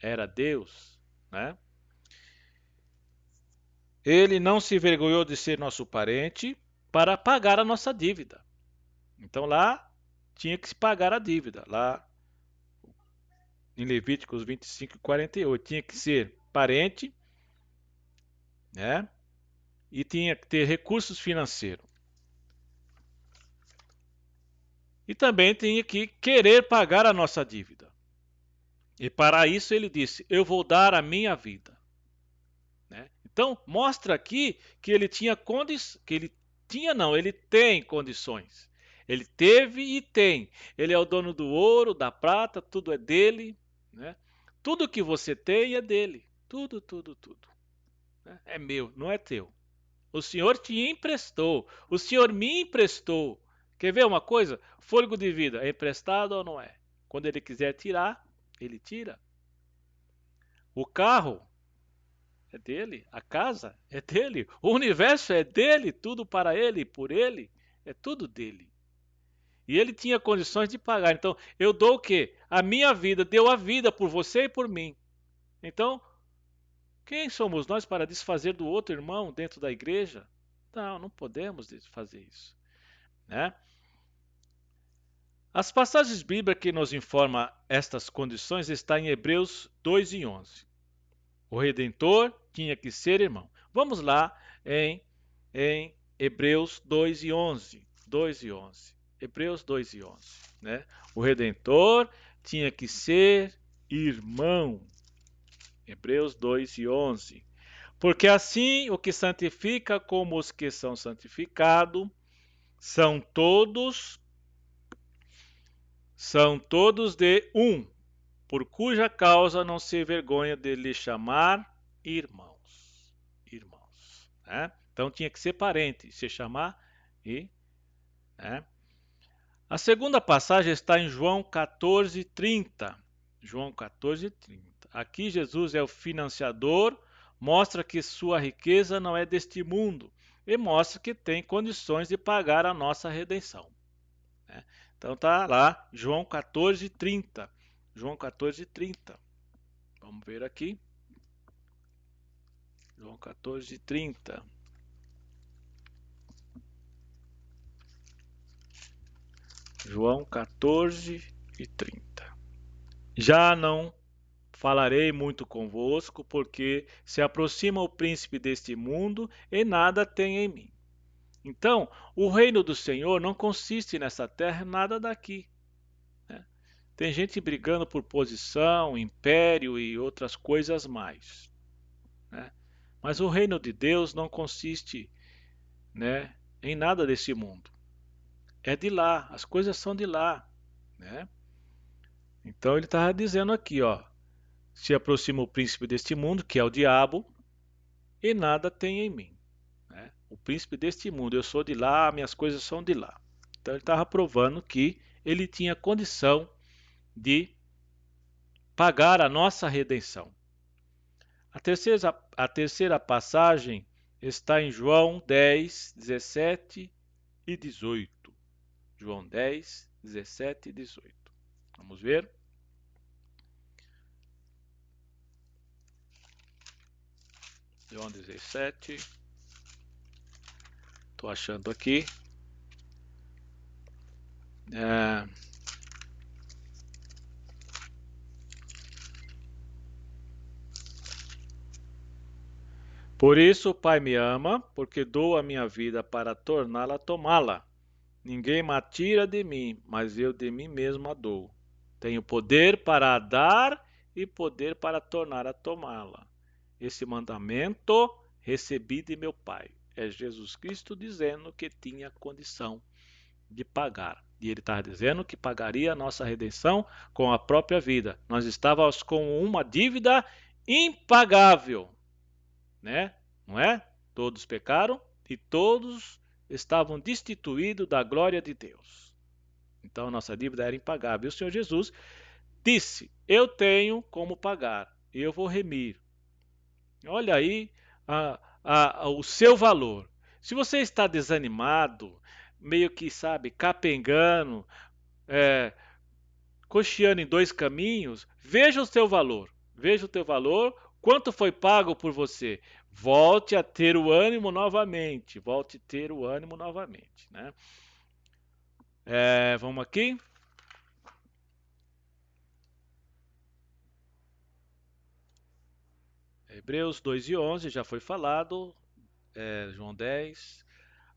era Deus. Né? Ele não se envergonhou de ser nosso parente para pagar a nossa dívida. Então lá tinha que se pagar a dívida. Lá em Levíticos 25 e 48 tinha que ser parente, né? E tinha que ter recursos financeiros. E também tinha que querer pagar a nossa dívida. E para isso ele disse: eu vou dar a minha vida. Né? Então mostra aqui que ele tinha condições, que ele tinha não, ele tem condições. Ele teve e tem. Ele é o dono do ouro, da prata, tudo é dele. Né? Tudo que você tem é dele. Tudo, tudo, tudo. Né? É meu, não é teu. O Senhor te emprestou. O Senhor me emprestou. Quer ver uma coisa? Fôlego de vida é emprestado ou não é? Quando ele quiser tirar, ele tira. O carro é dele, a casa é dele, o universo é dele, tudo para ele, por ele, é tudo dele. E ele tinha condições de pagar. Então, eu dou o quê? A minha vida, deu a vida por você e por mim. Então, quem somos nós para desfazer do outro irmão dentro da igreja? Não, não podemos fazer isso. Né? As passagens bíblicas que nos informam estas condições estão em Hebreus 2 e 11. O Redentor tinha que ser irmão. Vamos lá em Hebreus 2 e 11. 2 e 11. Hebreus 2 e 11. Né? O Redentor tinha que ser irmão. Hebreus 2 e 11. Porque assim o que santifica como os que são santificados são todos de um, por cuja causa não se vergonha de lhe chamar irmãos. Irmãos. Né? Então tinha que ser parente, se chamar e. Né? A segunda passagem está em João 14:30. João 14:30. Aqui Jesus é o financiador, mostra que sua riqueza não é deste mundo e mostra que tem condições de pagar a nossa redenção. Né? Então tá lá, João 14:30. João 14:30. Vamos ver aqui. João 14:30. João 14:30. Já não falarei muito convosco, porque se aproxima o príncipe deste mundo e nada tem em mim. Então, o reino do Senhor não consiste nessa terra nada daqui. Né? Tem gente brigando por posição, império e outras coisas mais. Né? Mas o reino de Deus não consiste, né, em nada desse mundo. É de lá, as coisas são de lá. Né? Então ele estava dizendo aqui, ó, Se aproxima o príncipe deste mundo, que é o diabo, e nada tem em mim. Né? O príncipe deste mundo, eu sou de lá, minhas coisas são de lá. Então ele estava provando que ele tinha condição de pagar a nossa redenção. A terceira passagem está em João 10, 17 e 18. João 10, 17 e 18. Vamos ver? João 17. Estou achando aqui. Por isso o Pai me ama, porque dou a minha vida para torná-la tomá-la. Ninguém me tira de mim, mas eu de mim mesmo a dou. Tenho poder para a dar e poder para tornar a tomá-la. Esse mandamento recebi de meu Pai. É Jesus Cristo dizendo que tinha condição de pagar. E ele estava dizendo que pagaria a nossa redenção com a própria vida. Nós estávamos com uma dívida impagável, né? Não é? Todos pecaram e todos estavam destituídos da glória de Deus. Então nossa dívida era impagável. E o Senhor Jesus disse: eu tenho como pagar, eu vou remir. Olha aí o seu valor. Se você está desanimado, meio que, sabe, capengando, cocheando em dois caminhos, veja o seu valor. Veja o teu valor, quanto foi pago por você. Volte a ter o ânimo novamente. Volte a ter o ânimo novamente. Né? Vamos aqui. Hebreus 2 e 11, já foi falado. João 10.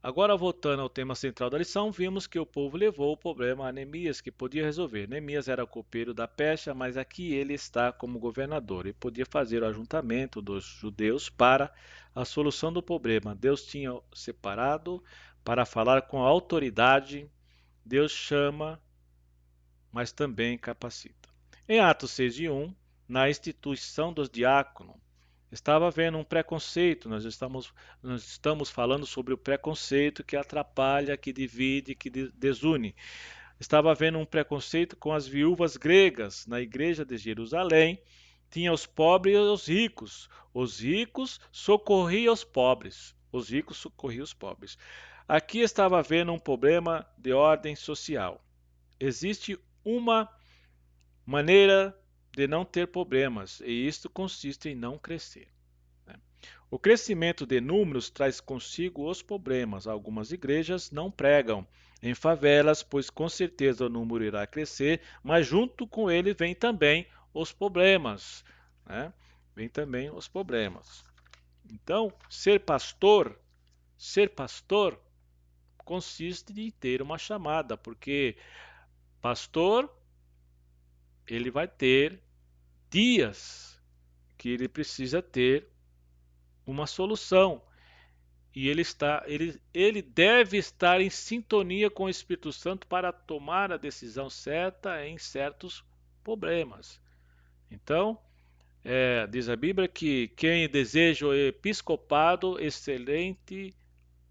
Agora, voltando ao tema central da lição, vimos que o povo levou o problema a Neemias, que podia resolver. Neemias era copeiro da pecha, mas aqui ele está como governador e podia fazer o ajuntamento dos judeus para a solução do problema. Deus tinha separado para falar com a autoridade. Deus chama, mas também capacita. Em Atos 6 e 1, na instituição dos diáconos, estava havendo um preconceito. Nós estamos falando sobre o preconceito que atrapalha, que divide, que desune. Estava havendo um preconceito com as viúvas gregas na igreja de Jerusalém. Tinha os pobres e os ricos. Os ricos socorriam os pobres. Os ricos socorriam os pobres. Aqui estava havendo um problema de ordem social. Existe uma maneira de não ter problemas, e isto consiste em não crescer. O crescimento de números traz consigo os problemas. Algumas igrejas não pregam em favelas, pois com certeza o número irá crescer, mas junto com ele vem também os problemas. Né? Vem também os problemas. Então, ser pastor consiste em ter uma chamada, porque pastor, ele vai ter dias que ele precisa ter uma solução. E ele deve estar em sintonia com o Espírito Santo para tomar a decisão certa em certos problemas. Então, diz a Bíblia que quem deseja o episcopado, excelente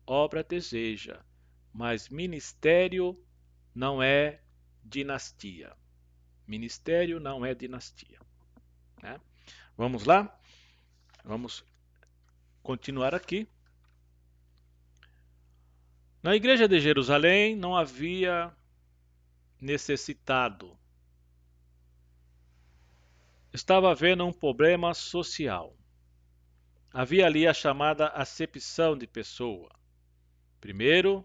obra deseja, mas ministério não é dinastia. Ministério não é dinastia. Né? Vamos lá? Vamos continuar aqui. Na igreja de Jerusalém não havia necessitado. Estava havendo um problema social. Havia ali a chamada acepção de pessoa. Primeiro,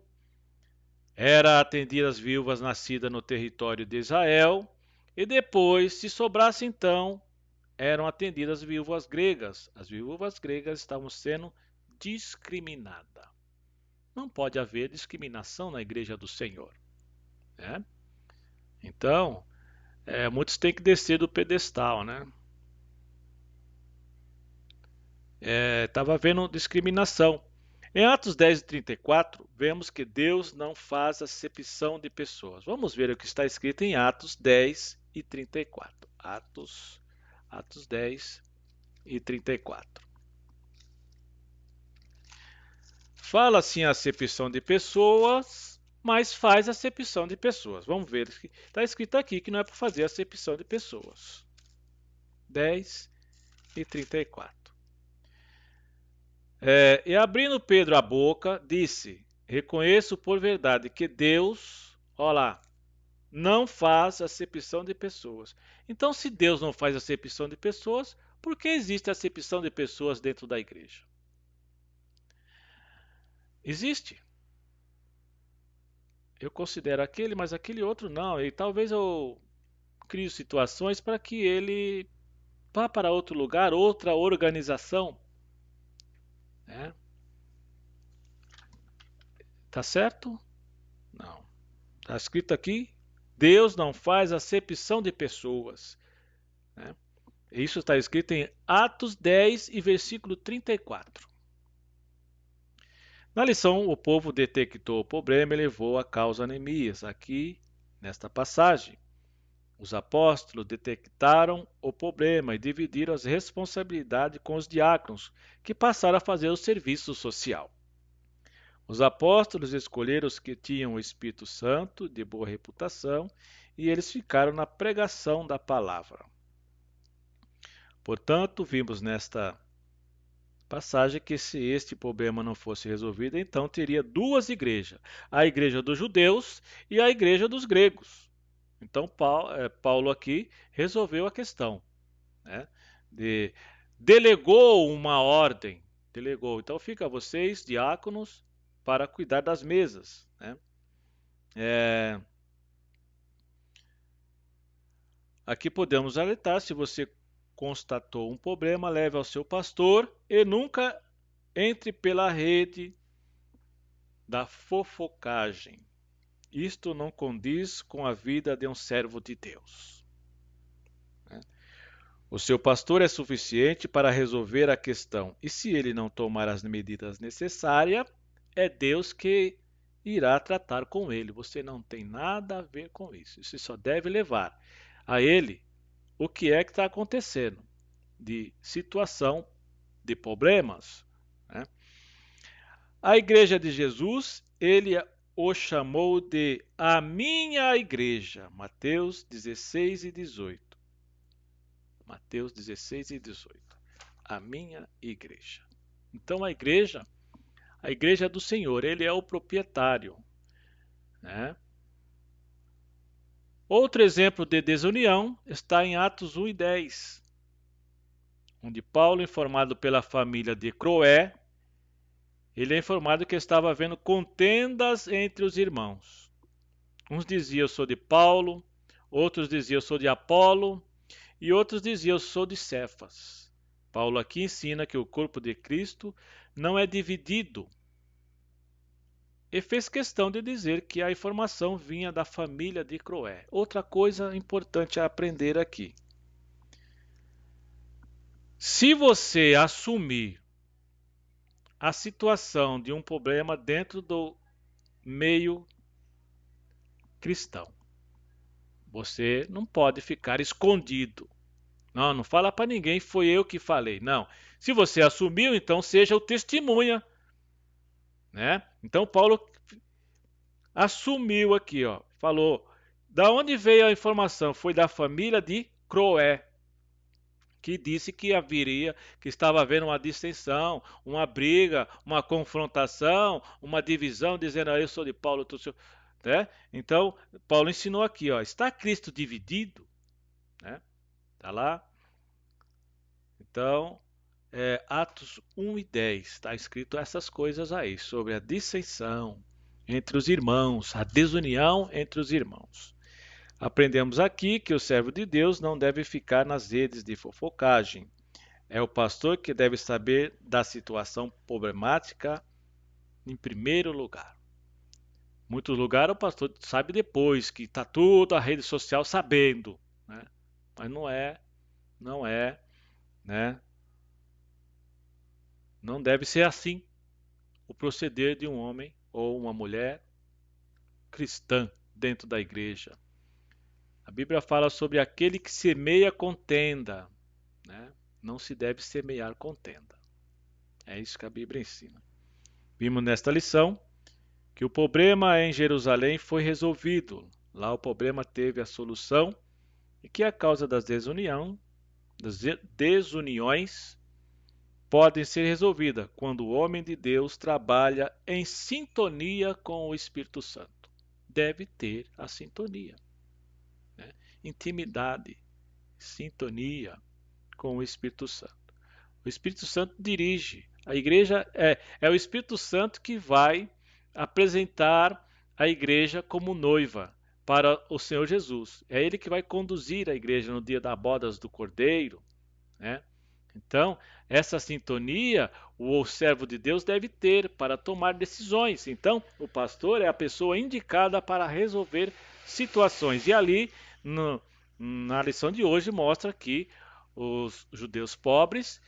era atender as viúvas nascidas no território de Israel, e depois, se sobrasse então, eram atendidas as viúvas gregas. As viúvas gregas estavam sendo discriminadas. Não pode haver discriminação na igreja do Senhor. Né? Então, muitos têm que descer do pedestal, né? Estava havendo discriminação. Em Atos 10 e 34, vemos que Deus não faz acepção de pessoas. Vamos ver o que está escrito em Atos 10 e 34. Atos 10 e 34. Fala assim a acepção de pessoas, mas faz a acepção de pessoas. Vamos ver. Está escrito aqui que não é para fazer a acepção de pessoas. 10 e 34. E abrindo Pedro a boca, disse: Reconheço por verdade que Deus, olha lá, não faz acepção de pessoas. Então, se Deus não faz acepção de pessoas, por que existe acepção de pessoas dentro da igreja? Existe. Eu considero aquele, mas aquele outro não. E talvez eu crie situações para que ele vá para outro lugar, outra organização. Né? Tá certo? Não. Está escrito aqui: Deus não faz acepção de pessoas. Né? Isso está escrito em Atos 10 e versículo 34. Na lição, o povo detectou o problema e levou a causa a Neemias. Aqui, nesta passagem, os apóstolos detectaram o problema e dividiram as responsabilidades com os diáconos, que passaram a fazer o serviço social. Os apóstolos escolheram os que tinham o Espírito Santo, de boa reputação, e eles ficaram na pregação da palavra. Portanto, vimos nesta passagem que se este problema não fosse resolvido, então teria duas igrejas, a igreja dos judeus e a igreja dos gregos. Então Paulo aqui resolveu a questão, né? Delegou uma ordem, delegou. Então fica a vocês, diáconos, para cuidar das mesas, né? Aqui podemos alertar: se você constatou um problema, leve ao seu pastor e nunca entre pela rede da fofocagem. Isto não condiz com a vida de um servo de Deus. O seu pastor é suficiente para resolver a questão, e se ele não tomar as medidas necessárias, é Deus que irá tratar com ele. Você não tem nada a ver com isso. Você só deve levar a ele o que é que está acontecendo, de situação, de problemas. Né? A igreja de Jesus, ele o chamou de a minha igreja. Mateus 16 e 18. Mateus 16 e 18. A minha igreja. Então a igreja é do Senhor, ele é o proprietário. Né? Outro exemplo de desunião está em Atos 1 e 10, onde Paulo, informado pela família de Croé, ele é informado que estava havendo contendas entre os irmãos. Uns diziam: eu sou de Paulo, outros diziam: eu sou de Apolo, e outros diziam: eu sou de Cefas. Paulo aqui ensina que o corpo de Cristo não é dividido. E fez questão de dizer que a informação vinha da família de Croé. Outra coisa importante a aprender aqui: se você assumir a situação de um problema dentro do meio cristão, você não pode ficar escondido. Não, não fala para ninguém, foi eu que falei. Não. Se você assumiu, então seja o testemunha, né? Então Paulo assumiu aqui, ó, falou: da onde veio a informação? Foi da família de Croé, que disse que haveria, que estava havendo uma dissensão, uma briga, uma confrontação, uma divisão, dizendo: eu sou de Paulo, tu sou, né? Então Paulo ensinou aqui, ó, está Cristo dividido, né? Tá lá. Então, Atos 1 e 10, está escrito essas coisas aí, sobre a dissensão entre os irmãos, a desunião entre os irmãos. Aprendemos aqui que o servo de Deus não deve ficar nas redes de fofocagem. É o pastor que deve saber da situação problemática em primeiro lugar. Em muitos lugares o pastor sabe depois, que está toda a rede social sabendo, né? Mas não é, né? Não deve ser assim o proceder de um homem ou uma mulher cristã dentro da igreja. A Bíblia fala sobre aquele que semeia contenda. né? Não se deve semear contenda. É isso que a Bíblia ensina. Vimos nesta lição que o problema em Jerusalém foi resolvido. Lá o problema teve a solução e que a causa das desuniões podem ser resolvidas quando o homem de Deus trabalha em sintonia com o Espírito Santo. Deve ter a sintonia, né? Intimidade, sintonia com o Espírito Santo. O Espírito Santo dirige. A igreja é o Espírito Santo que vai apresentar a igreja como noiva para o Senhor Jesus. É ele que vai conduzir a igreja no dia das bodas do Cordeiro, né? Então, essa sintonia o servo de Deus deve ter para tomar decisões. Então, o pastor é a pessoa indicada para resolver situações. E ali, na lição de hoje, mostra que os judeus pobres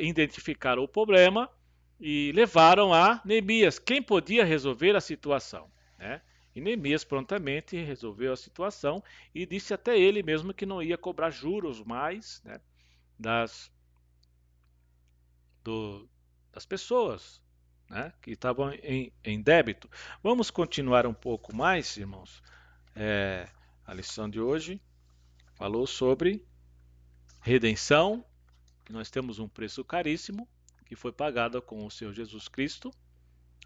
identificaram o problema e levaram a Neemias, quem podia resolver a situação, né? E Neemias prontamente resolveu a situação e disse até ele mesmo que não ia cobrar juros mais, né, das, das pessoas, né, que estavam em débito. Vamos continuar um pouco mais, irmãos. A lição de hoje falou sobre redenção, que nós temos um preço caríssimo, que foi pagado com o Senhor Jesus Cristo,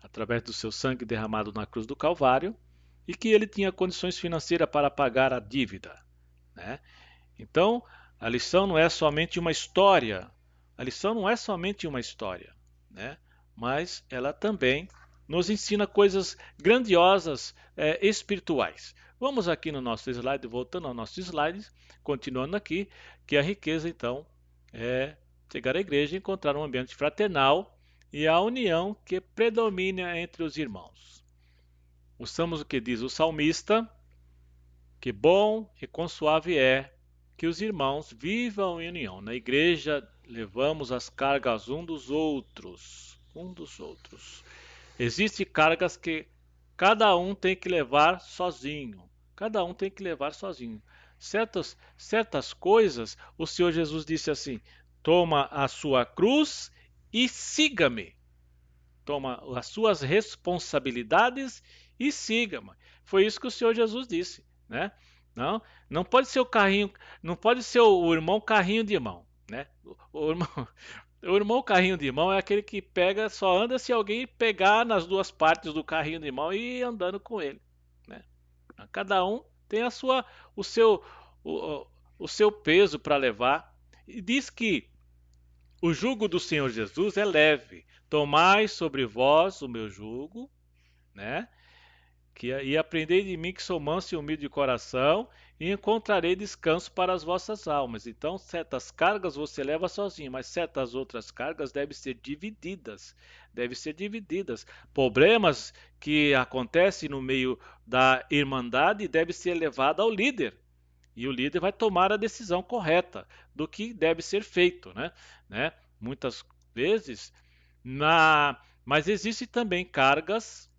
através do seu sangue derramado na cruz do Calvário, e que ele tinha condições financeiras para pagar a dívida, né? Então, a lição não é somente uma história, a lição não é somente uma história, né? Mas ela também nos ensina coisas grandiosas espirituais. Vamos aqui no nosso slide, voltando ao nosso slide, continuando aqui, que a riqueza então é chegar à igreja e encontrar um ambiente fraternal e a união que predomina entre os irmãos. Ouçamos o que diz o salmista: que bom e quão suave é que os irmãos vivam em união. Na igreja levamos as cargas um dos outros. Existem cargas que cada um tem que levar sozinho. Cada um tem que levar sozinho. Certas coisas, o Senhor Jesus disse assim: toma a sua cruz e siga-me. Toma as suas responsabilidades e siga-me. Foi isso que o Senhor Jesus disse, né? Não pode ser o carrinho, não pode ser o irmão carrinho de mão, né? O irmão carrinho de mão é aquele que pega, só anda se alguém pegar nas duas partes do carrinho de mão e ir andando com ele, né? Cada um tem o seu, o, o seu peso para levar. E diz que o jugo do Senhor Jesus é leve. Tomai sobre vós o meu jugo, né? E aprendei de mim que sou manso e humilde de coração, e encontrarei descanso para as vossas almas. Então, certas cargas você leva sozinho, mas certas outras cargas devem ser divididas. Devem ser divididas. Problemas que acontecem no meio da irmandade devem ser levados ao líder. E o líder vai tomar a decisão correta do que deve ser feito, né? Muitas vezes, mas existem também cargas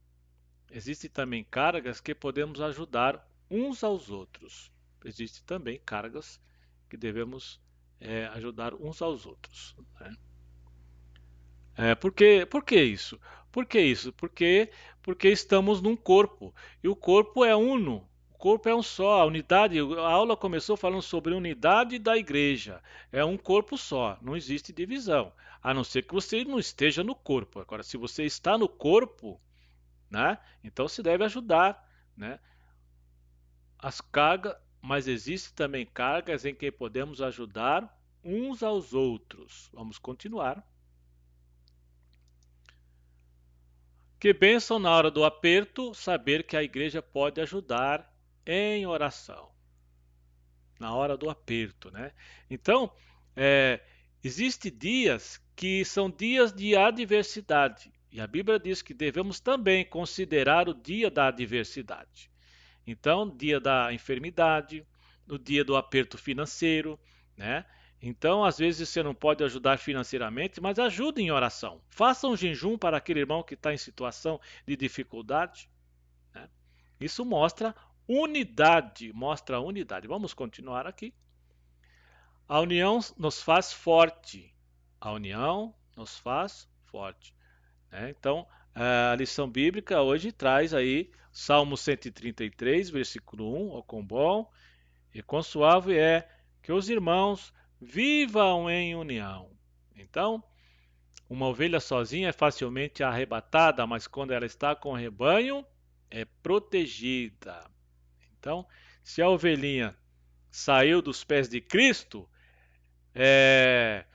que podemos ajudar uns aos outros. Existem também cargas que devemos ajudar uns aos outros, né? Por que isso? Por que isso? Porque estamos num corpo e o corpo é uno. O corpo é um só, a unidade. A aula começou falando sobre a unidade da igreja. É um corpo só, não existe divisão. A não ser que você não esteja no corpo. Agora, se você está no corpo, né? Então se deve ajudar, né? As cargas, mas existe também cargas em que podemos ajudar uns aos outros. Vamos continuar. Que bênção na hora do aperto saber que a igreja pode ajudar em oração. Na hora do aperto, né? Então, é, existem dias que são dias de adversidade. E a Bíblia diz que devemos também considerar o dia da adversidade. Então, dia da enfermidade, no dia do aperto financeiro, né? Então, às vezes você não pode ajudar financeiramente, mas ajude em oração. Faça um jejum para aquele irmão que está em situação de dificuldade, né? Isso mostra unidade, mostra unidade. Vamos continuar aqui. A união nos faz forte. A união nos faz forte, né? Então, a lição bíblica hoje traz aí Salmo 133, versículo 1, ó quão bom e quão suave é que os irmãos vivam em união. Então, uma ovelha sozinha é facilmente arrebatada, mas quando ela está com o rebanho, é protegida. Então, se a ovelhinha saiu dos pés de Cristo, é,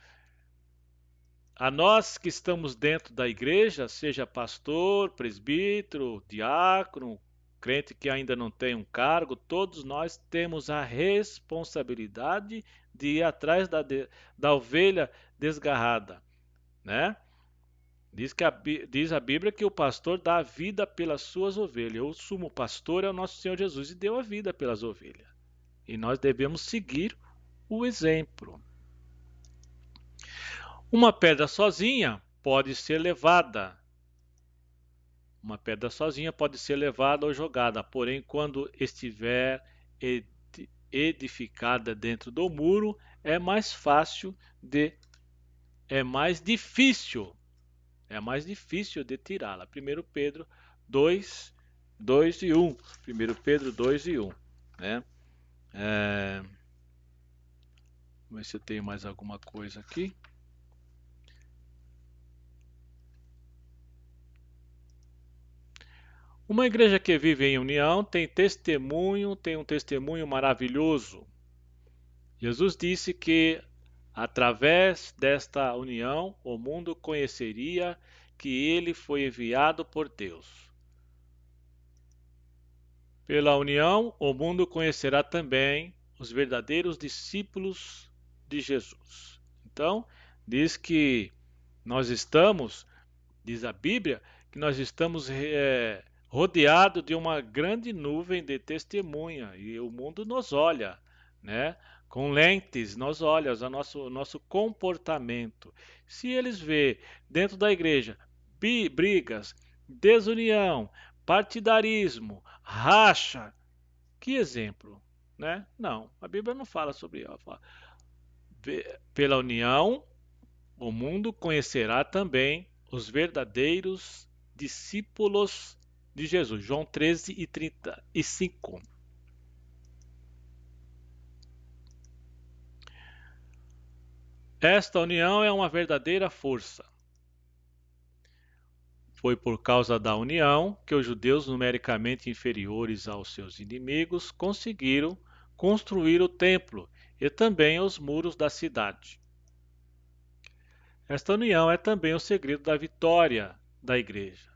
a nós que estamos dentro da igreja, seja pastor, presbítero, diácono, crente que ainda não tem um cargo, todos nós temos a responsabilidade de ir atrás da ovelha desgarrada, né? Diz a Bíblia que o pastor dá a vida pelas suas ovelhas. O sumo pastor é o nosso Senhor Jesus e deu a vida pelas ovelhas. E nós devemos seguir o exemplo. Uma pedra sozinha pode ser levada. Uma pedra sozinha pode ser levada ou jogada, porém, quando estiver edificada dentro do muro, é mais fácil de. É mais difícil. É mais difícil de tirá-la. 1 Pedro 2, 2 e 1. 1 Pedro 2 e 1. Né? Vamos ver se eu tenho mais alguma coisa aqui. Uma igreja que vive em união tem um testemunho maravilhoso. Jesus disse que através desta união o mundo conheceria que ele foi enviado por Deus. Pela união, o mundo conhecerá também os verdadeiros discípulos de Jesus. Então, diz que nós estamos, diz a Bíblia, que nós estamos rodeados de uma grande nuvem de testemunha e o mundo nos olha, né? Com lentes, nós olhamos o nosso comportamento. Se eles vê dentro da igreja brigas, desunião, partidarismo, racha, que exemplo, né? Não, a Bíblia não fala sobre isso. Pela união, o mundo conhecerá também os verdadeiros discípulos de Jesus. João 13 e 35. Esta união é uma verdadeira força. Foi por causa da união que os judeus, numericamente inferiores aos seus inimigos, conseguiram construir o templo e também os muros da cidade. Esta união é também o segredo da vitória da igreja.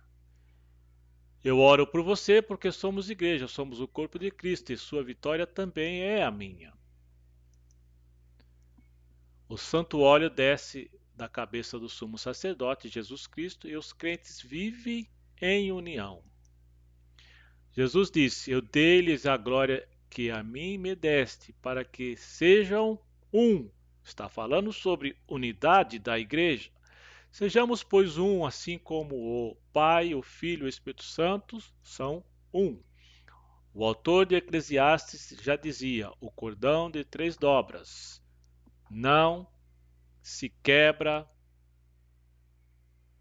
Eu oro por você porque somos igreja, somos o corpo de Cristo e sua vitória também é a minha. O santo óleo desce da cabeça do sumo sacerdote Jesus Cristo e os crentes vivem em união. Jesus disse: Eu dei-lhes a glória que a mim me deste, para que sejam um. Está falando sobre unidade da igreja. Sejamos, pois, um, assim como o Pai, o Filho e o Espírito Santo são um. O autor de Eclesiastes já dizia: o cordão de 3 dobras não se quebra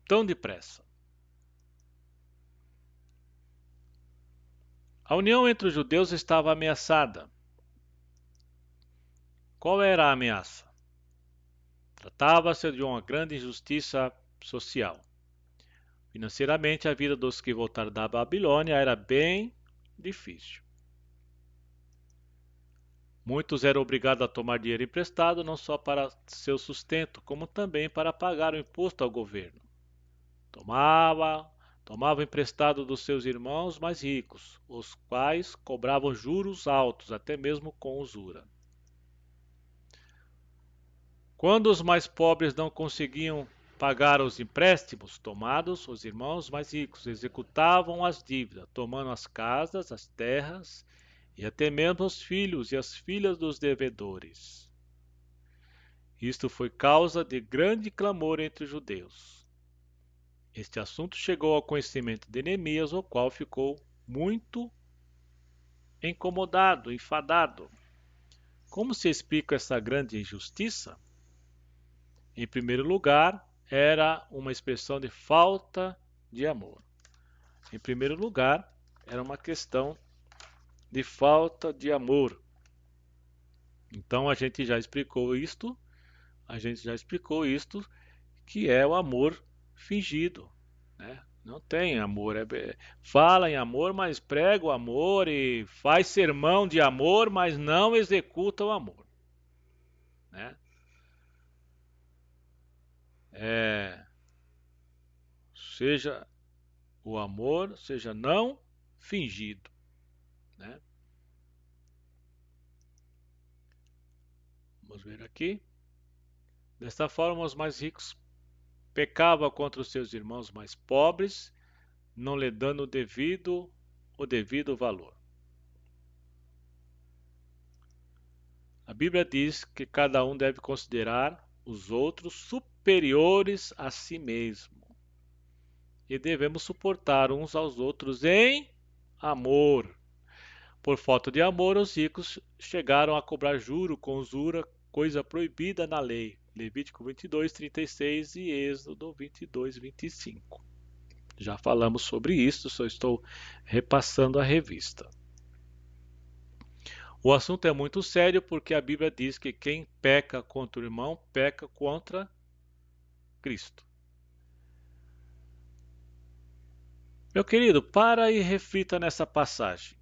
tão depressa. A união entre os judeus estava ameaçada. Qual era a ameaça? Tratava-se de uma grande injustiça social. Financeiramente, a vida dos que voltaram da Babilônia era bem difícil. Muitos eram obrigados a tomar dinheiro emprestado não só para seu sustento, como também para pagar o imposto ao governo. Tomavam emprestado dos seus irmãos mais ricos, os quais cobravam juros altos, até mesmo com usura. Quando os mais pobres não conseguiam pagar os empréstimos tomados, os irmãos mais ricos executavam as dívidas, tomando as casas, as terras e até mesmo os filhos e as filhas dos devedores. Isto foi causa de grande clamor entre os judeus. Este assunto chegou ao conhecimento de Neemias, o qual ficou muito incomodado, enfadado. Como se explica essa grande injustiça? Em primeiro lugar, era uma expressão de falta de amor. Em primeiro lugar, era uma questão de falta de amor. Então a gente já explicou isto, que é o amor fingido, né? Não tem amor, fala em amor, mas prega o amor e faz sermão de amor, mas não executa o amor, né? É, seja o amor, seja não fingido, né? Vamos ver aqui. Desta forma, os mais ricos pecavam contra os seus irmãos mais pobres, não lhe dando o devido valor. A Bíblia diz que cada um deve considerar os outros superiores a si mesmo e devemos suportar uns aos outros em amor. Por falta de amor, os ricos chegaram a cobrar juro com usura, coisa proibida na lei. Levítico 22, 36 e Êxodo 22, 25. Já falamos sobre isso, só estou repassando a revista. O assunto é muito sério porque a Bíblia diz que quem peca contra o irmão peca contra Cristo. Meu querido, para e reflita nessa passagem.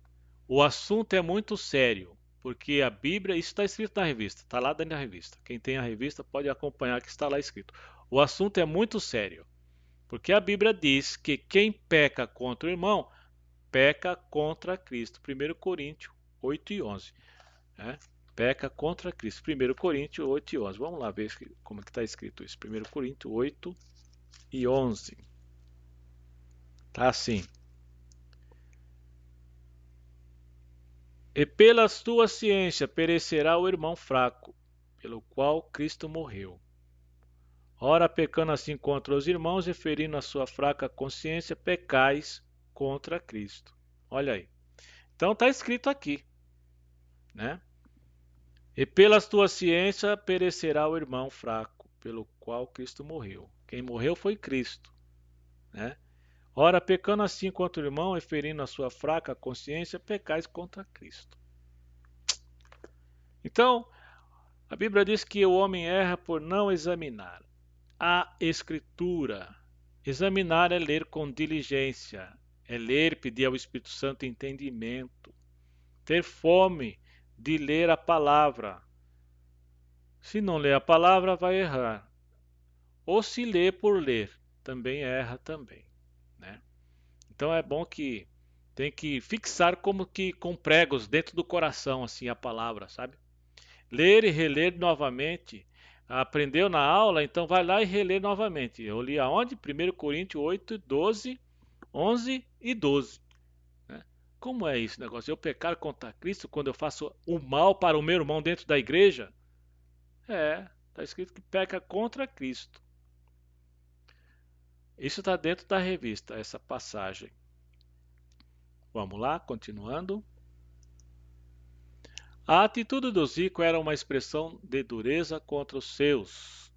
O assunto é muito sério, porque a Bíblia, isso está escrito na revista, está lá dentro da revista. Quem tem a revista pode acompanhar que está lá escrito. O assunto é muito sério, porque a Bíblia diz que quem peca contra o irmão peca contra Cristo. 1 Coríntios 8 e 11. Né? Peca contra Cristo. 1 Coríntios 8 e 11. Vamos lá ver como é que está escrito isso. 1 Coríntios 8 e 11. Tá assim. E pela tua ciência perecerá o irmão fraco, pelo qual Cristo morreu. Ora, pecando assim contra os irmãos e ferindo a sua fraca consciência, pecais contra Cristo. Olha aí. Então está escrito aqui, né? E pela tua ciência perecerá o irmão fraco, pelo qual Cristo morreu. Quem morreu foi Cristo, né? Ora, pecando assim contra o irmão e ferindo a sua fraca consciência, pecais contra Cristo. Então, a Bíblia diz que o homem erra por não examinar a Escritura. Examinar é ler com diligência, é ler, pedir ao Espírito Santo entendimento, ter fome de ler a palavra. Se não ler a palavra, vai errar. Ou se lê por ler, também erra também, né? Então é bom que tem que fixar como que com pregos dentro do coração assim a palavra, sabe? Ler e reler novamente. Aprendeu na aula, então vai lá e relê novamente. Eu li aonde? 1 Coríntios 8, 12, 11 e 12. Né? Como é esse negócio? Eu pecar contra Cristo quando eu faço o mal para o meu irmão dentro da igreja? Está escrito que peca contra Cristo. Isso está dentro da revista, essa passagem. Vamos lá, continuando. A atitude do Zico era uma expressão de dureza contra os seus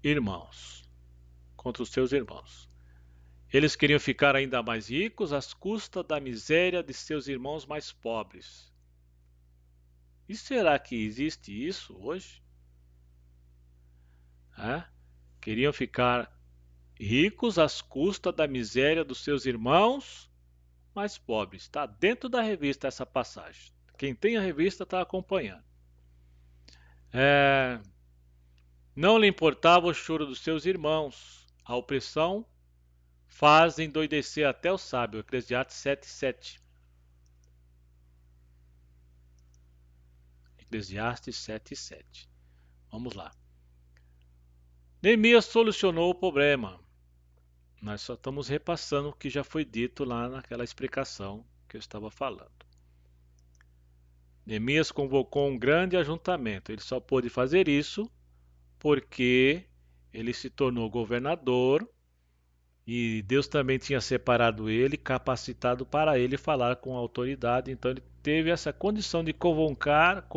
irmãos. Contra os seus irmãos. Eles queriam ficar ainda mais ricos às custas da miséria de seus irmãos mais pobres. E será que existe isso hoje? Queriam ficar ricos às custas da miséria dos seus irmãos mais pobres. Está dentro da revista essa passagem. Quem tem a revista está acompanhando. Não lhe importava o choro dos seus irmãos. A opressão faz endoidecer até o sábio. Eclesiastes 7:7. Eclesiastes 7:7. Vamos lá. Neemias solucionou o problema. Nós só estamos repassando o que já foi dito lá naquela explicação que eu estava falando. Neemias convocou um grande ajuntamento. Ele só pôde fazer isso porque ele se tornou governador E Deus também tinha separado ele, capacitado para ele falar com autoridade. Então ele teve essa condição de convocar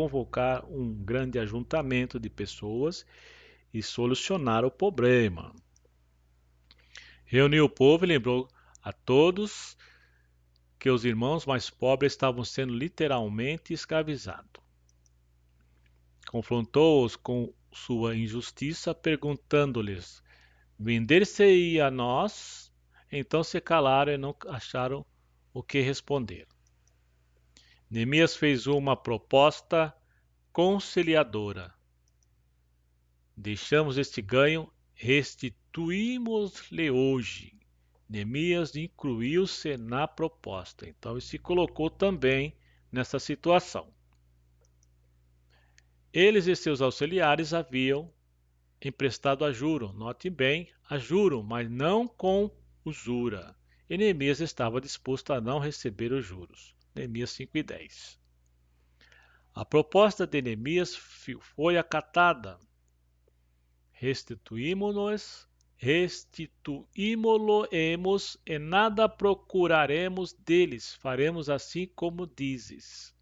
um grande ajuntamento de pessoas e solucionar o problema. Reuniu o povo e lembrou a todos que os irmãos mais pobres estavam sendo literalmente escravizados. Confrontou-os com sua injustiça, perguntando-lhes: vender-se-ia a nós? Então se calaram e não acharam o que responder. Neemias fez uma proposta conciliadora. Deixamos este ganho, restituímos-lhe hoje. Neemias incluiu-se na proposta. Então ele se colocou também nessa situação. Eles e seus auxiliares haviam emprestado a juro, note bem, a juro, mas não com usura. E Neemias estava disposto a não receber os juros. Neemias 5:10. A proposta de Neemias foi acatada. Restituímo-los e nada procuraremos deles, faremos assim como dizes.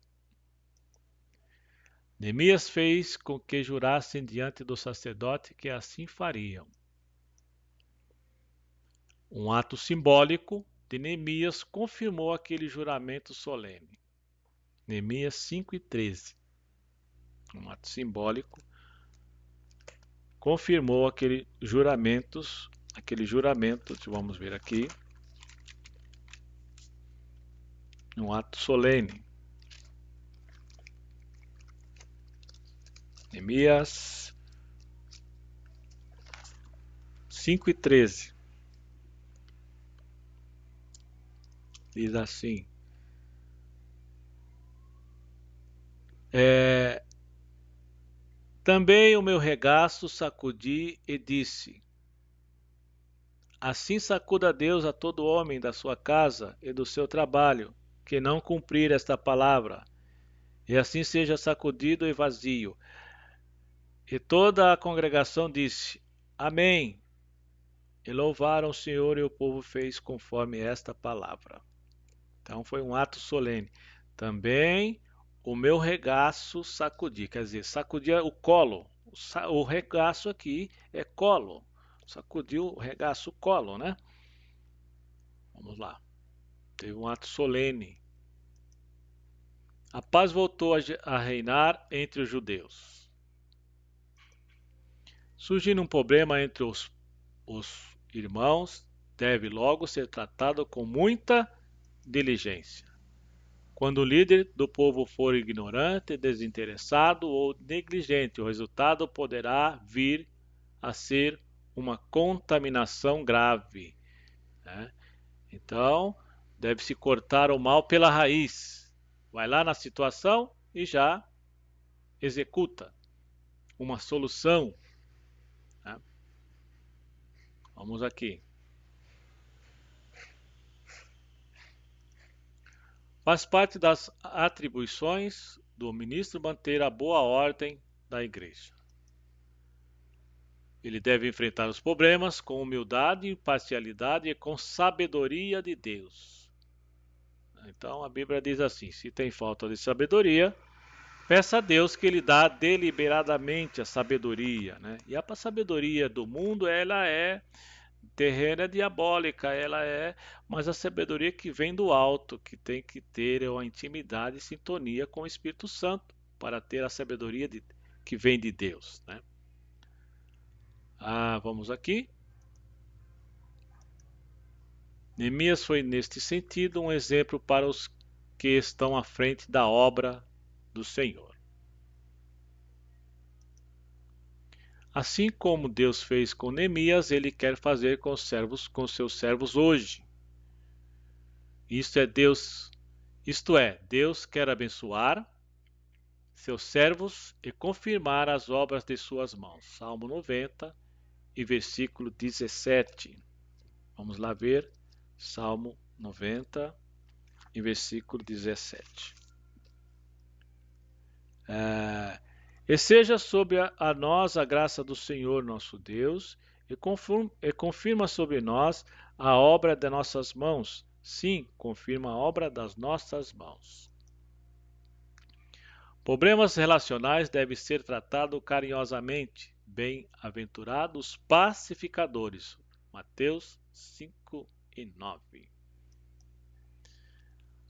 Neemias fez com que jurassem diante do sacerdote que assim fariam. Um ato simbólico de Neemias confirmou aquele juramento solene. Neemias 5:13. Um ato simbólico confirmou aquele juramento, vamos ver aqui, um ato solene. Neemias 5:13 diz assim: também o meu regaço sacudi e disse: assim sacuda Deus a todo homem da sua casa e do seu trabalho, que não cumprir esta palavra, e assim seja sacudido e vazio. E toda a congregação disse: amém. E louvaram o Senhor, e o povo fez conforme esta palavra. Então foi um ato solene. Também o meu regaço sacudi, quer dizer, sacudia o colo. O regaço aqui é colo. Sacudiu o regaço, o colo, né? Vamos lá. Teve um ato solene. A paz voltou a reinar entre os judeus. Surgindo um problema entre os irmãos, deve logo ser tratado com muita diligência. Quando o líder do povo for ignorante, desinteressado ou negligente, o resultado poderá vir a ser uma contaminação grave, né? Então, deve-se cortar o mal pela raiz. Vai lá na situação e já executa uma solução, né? Vamos aqui. Faz parte das atribuições do ministro manter a boa ordem da igreja. Ele deve enfrentar os problemas com humildade, imparcialidade e com sabedoria de Deus. Então a Bíblia diz assim: se tem falta de sabedoria, peça a Deus que lhe dá deliberadamente a sabedoria, né? E a sabedoria do mundo, ela é terrena, diabólica, mas a sabedoria que vem do alto, que tem que ter uma intimidade e sintonia com o Espírito Santo para ter a sabedoria que vem de Deus, né? Vamos aqui. Neemias foi neste sentido um exemplo para os que estão à frente da obra do Senhor. Assim como Deus fez com Neemias, ele quer fazer com seus servos hoje. Isto é, Deus quer abençoar seus servos e confirmar as obras de suas mãos. Salmo 90 e versículo 17. Vamos lá ver Salmo 90 e versículo 17. E seja sobre a nós a graça do Senhor nosso Deus e confirma sobre nós a obra de nossas mãos. Sim, confirma a obra das nossas mãos. Problemas relacionais devem ser tratados carinhosamente. Bem-aventurados pacificadores. Mateus 5 e 9.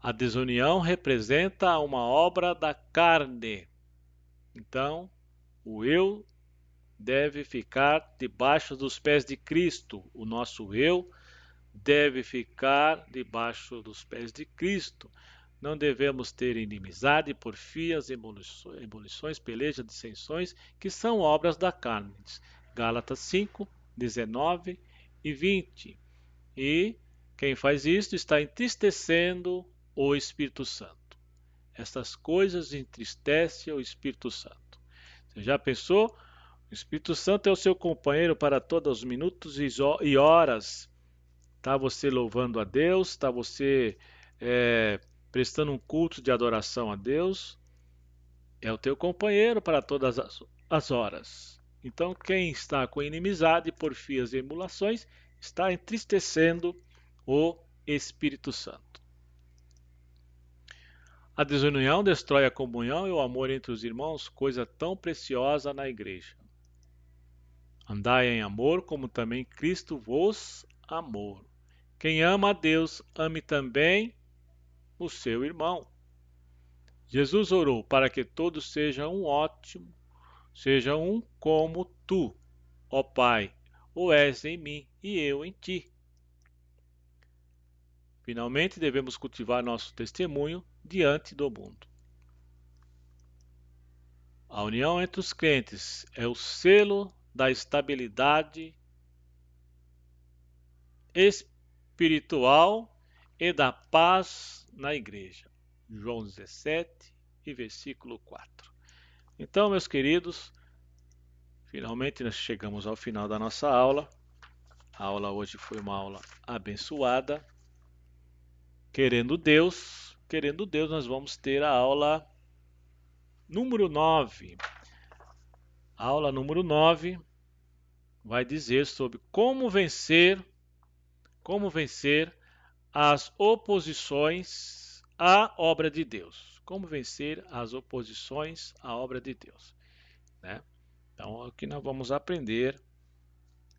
A desunião representa uma obra da carne. Então, o eu deve ficar debaixo dos pés de Cristo. O nosso eu deve ficar debaixo dos pés de Cristo. Não devemos ter inimizade, porfias, ebulições, pelejas, dissensões, que são obras da carne. Gálatas 5, 19 e 20. E quem faz isto está entristecendo o Espírito Santo. Estas coisas entristecem o Espírito Santo. Você já pensou? O Espírito Santo é o seu companheiro para todos os minutos e horas. Está você louvando a Deus, está você prestando um culto de adoração a Deus. É o teu companheiro para todas as horas. Então, quem está com inimizade, porfias e emulações, está entristecendo o Espírito Santo. A desunião destrói a comunhão e o amor entre os irmãos, coisa tão preciosa na igreja. Andai em amor, como também Cristo vos amou. Quem ama a Deus, ame também o seu irmão. Jesus orou para que todos sejam um como tu, ó Pai, o és em mim e eu em ti. Finalmente, devemos cultivar nosso testemunho diante do mundo. A união entre os crentes é o selo da estabilidade espiritual e da paz na igreja. João 17 e versículo 4. Então, meus queridos, finalmente nós chegamos ao final da nossa aula. A aula hoje foi uma aula abençoada. Querendo Deus, nós vamos ter a aula número 9. A aula número 9 vai dizer sobre como vencer as oposições à obra de Deus. Como vencer as oposições à obra de Deus, né? Então, aqui nós vamos aprender,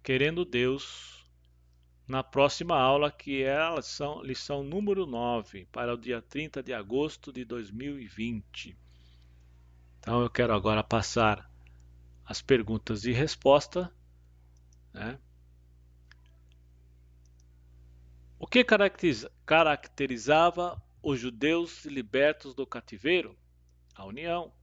querendo Deus, na próxima aula, que é a lição número 9, para o dia 30 de agosto de 2020. Então, eu quero agora passar as perguntas e respostas, né? O que caracterizava os judeus libertos do cativeiro? A união.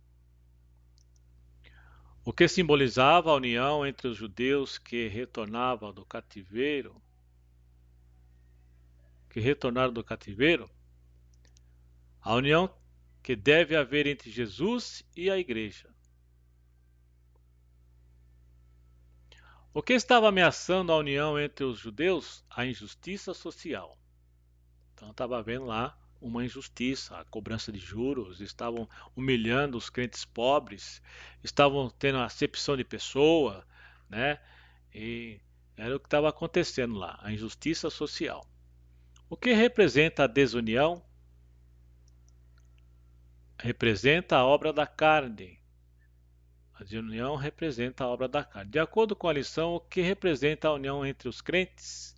O que simbolizava a união entre os judeus que retornaram do cativeiro? A união que deve haver entre Jesus e a igreja. O que estava ameaçando a união entre os judeus? A injustiça social. Então estava havendo lá uma injustiça, a cobrança de juros, estavam humilhando os crentes pobres, estavam tendo acepção de pessoa, né? E era o que estava acontecendo lá, a injustiça social. O que representa a desunião? Representa a obra da carne. A desunião representa a obra da carne. De acordo com a lição, o que representa a união entre os crentes?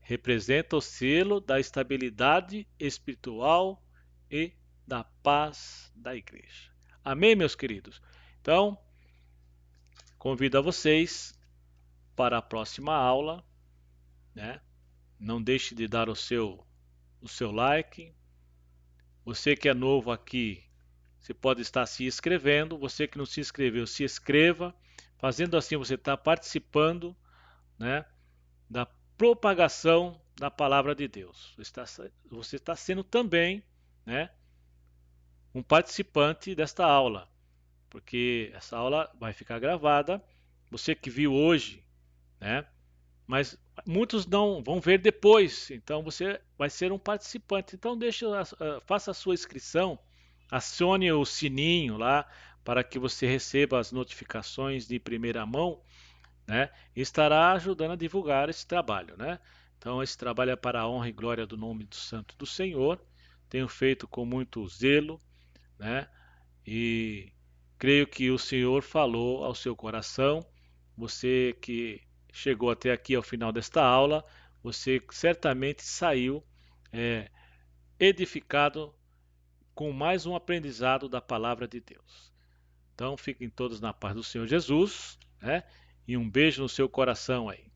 Representa o selo da estabilidade espiritual e da paz da igreja. Amém, meus queridos? Então, convido a vocês para a próxima aula, né? Não deixe de dar o seu like. Você que é novo aqui, você pode estar se inscrevendo. Você que não se inscreveu, se inscreva. Fazendo assim, você está participando, né, da propagação da palavra de Deus. Você está sendo também, né, um participante desta aula, porque essa aula vai ficar gravada. Você que viu hoje, né, mas muitos não vão ver depois, então você vai ser um participante. Então faça a sua inscrição, acione o sininho lá para que você receba as notificações de primeira mão, né? E estará ajudando a divulgar esse trabalho, né? Então, esse trabalho é para a honra e glória do nome do Santo do Senhor. Tenho feito com muito zelo, né? E creio que o Senhor falou ao seu coração. Você que chegou até aqui ao final desta aula, você certamente saiu é, edificado com mais um aprendizado da palavra de Deus. Então fiquem todos na paz do Senhor Jesus, né? E um beijo no seu coração aí.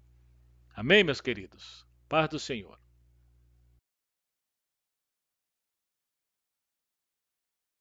Amém, meus queridos? Paz do Senhor.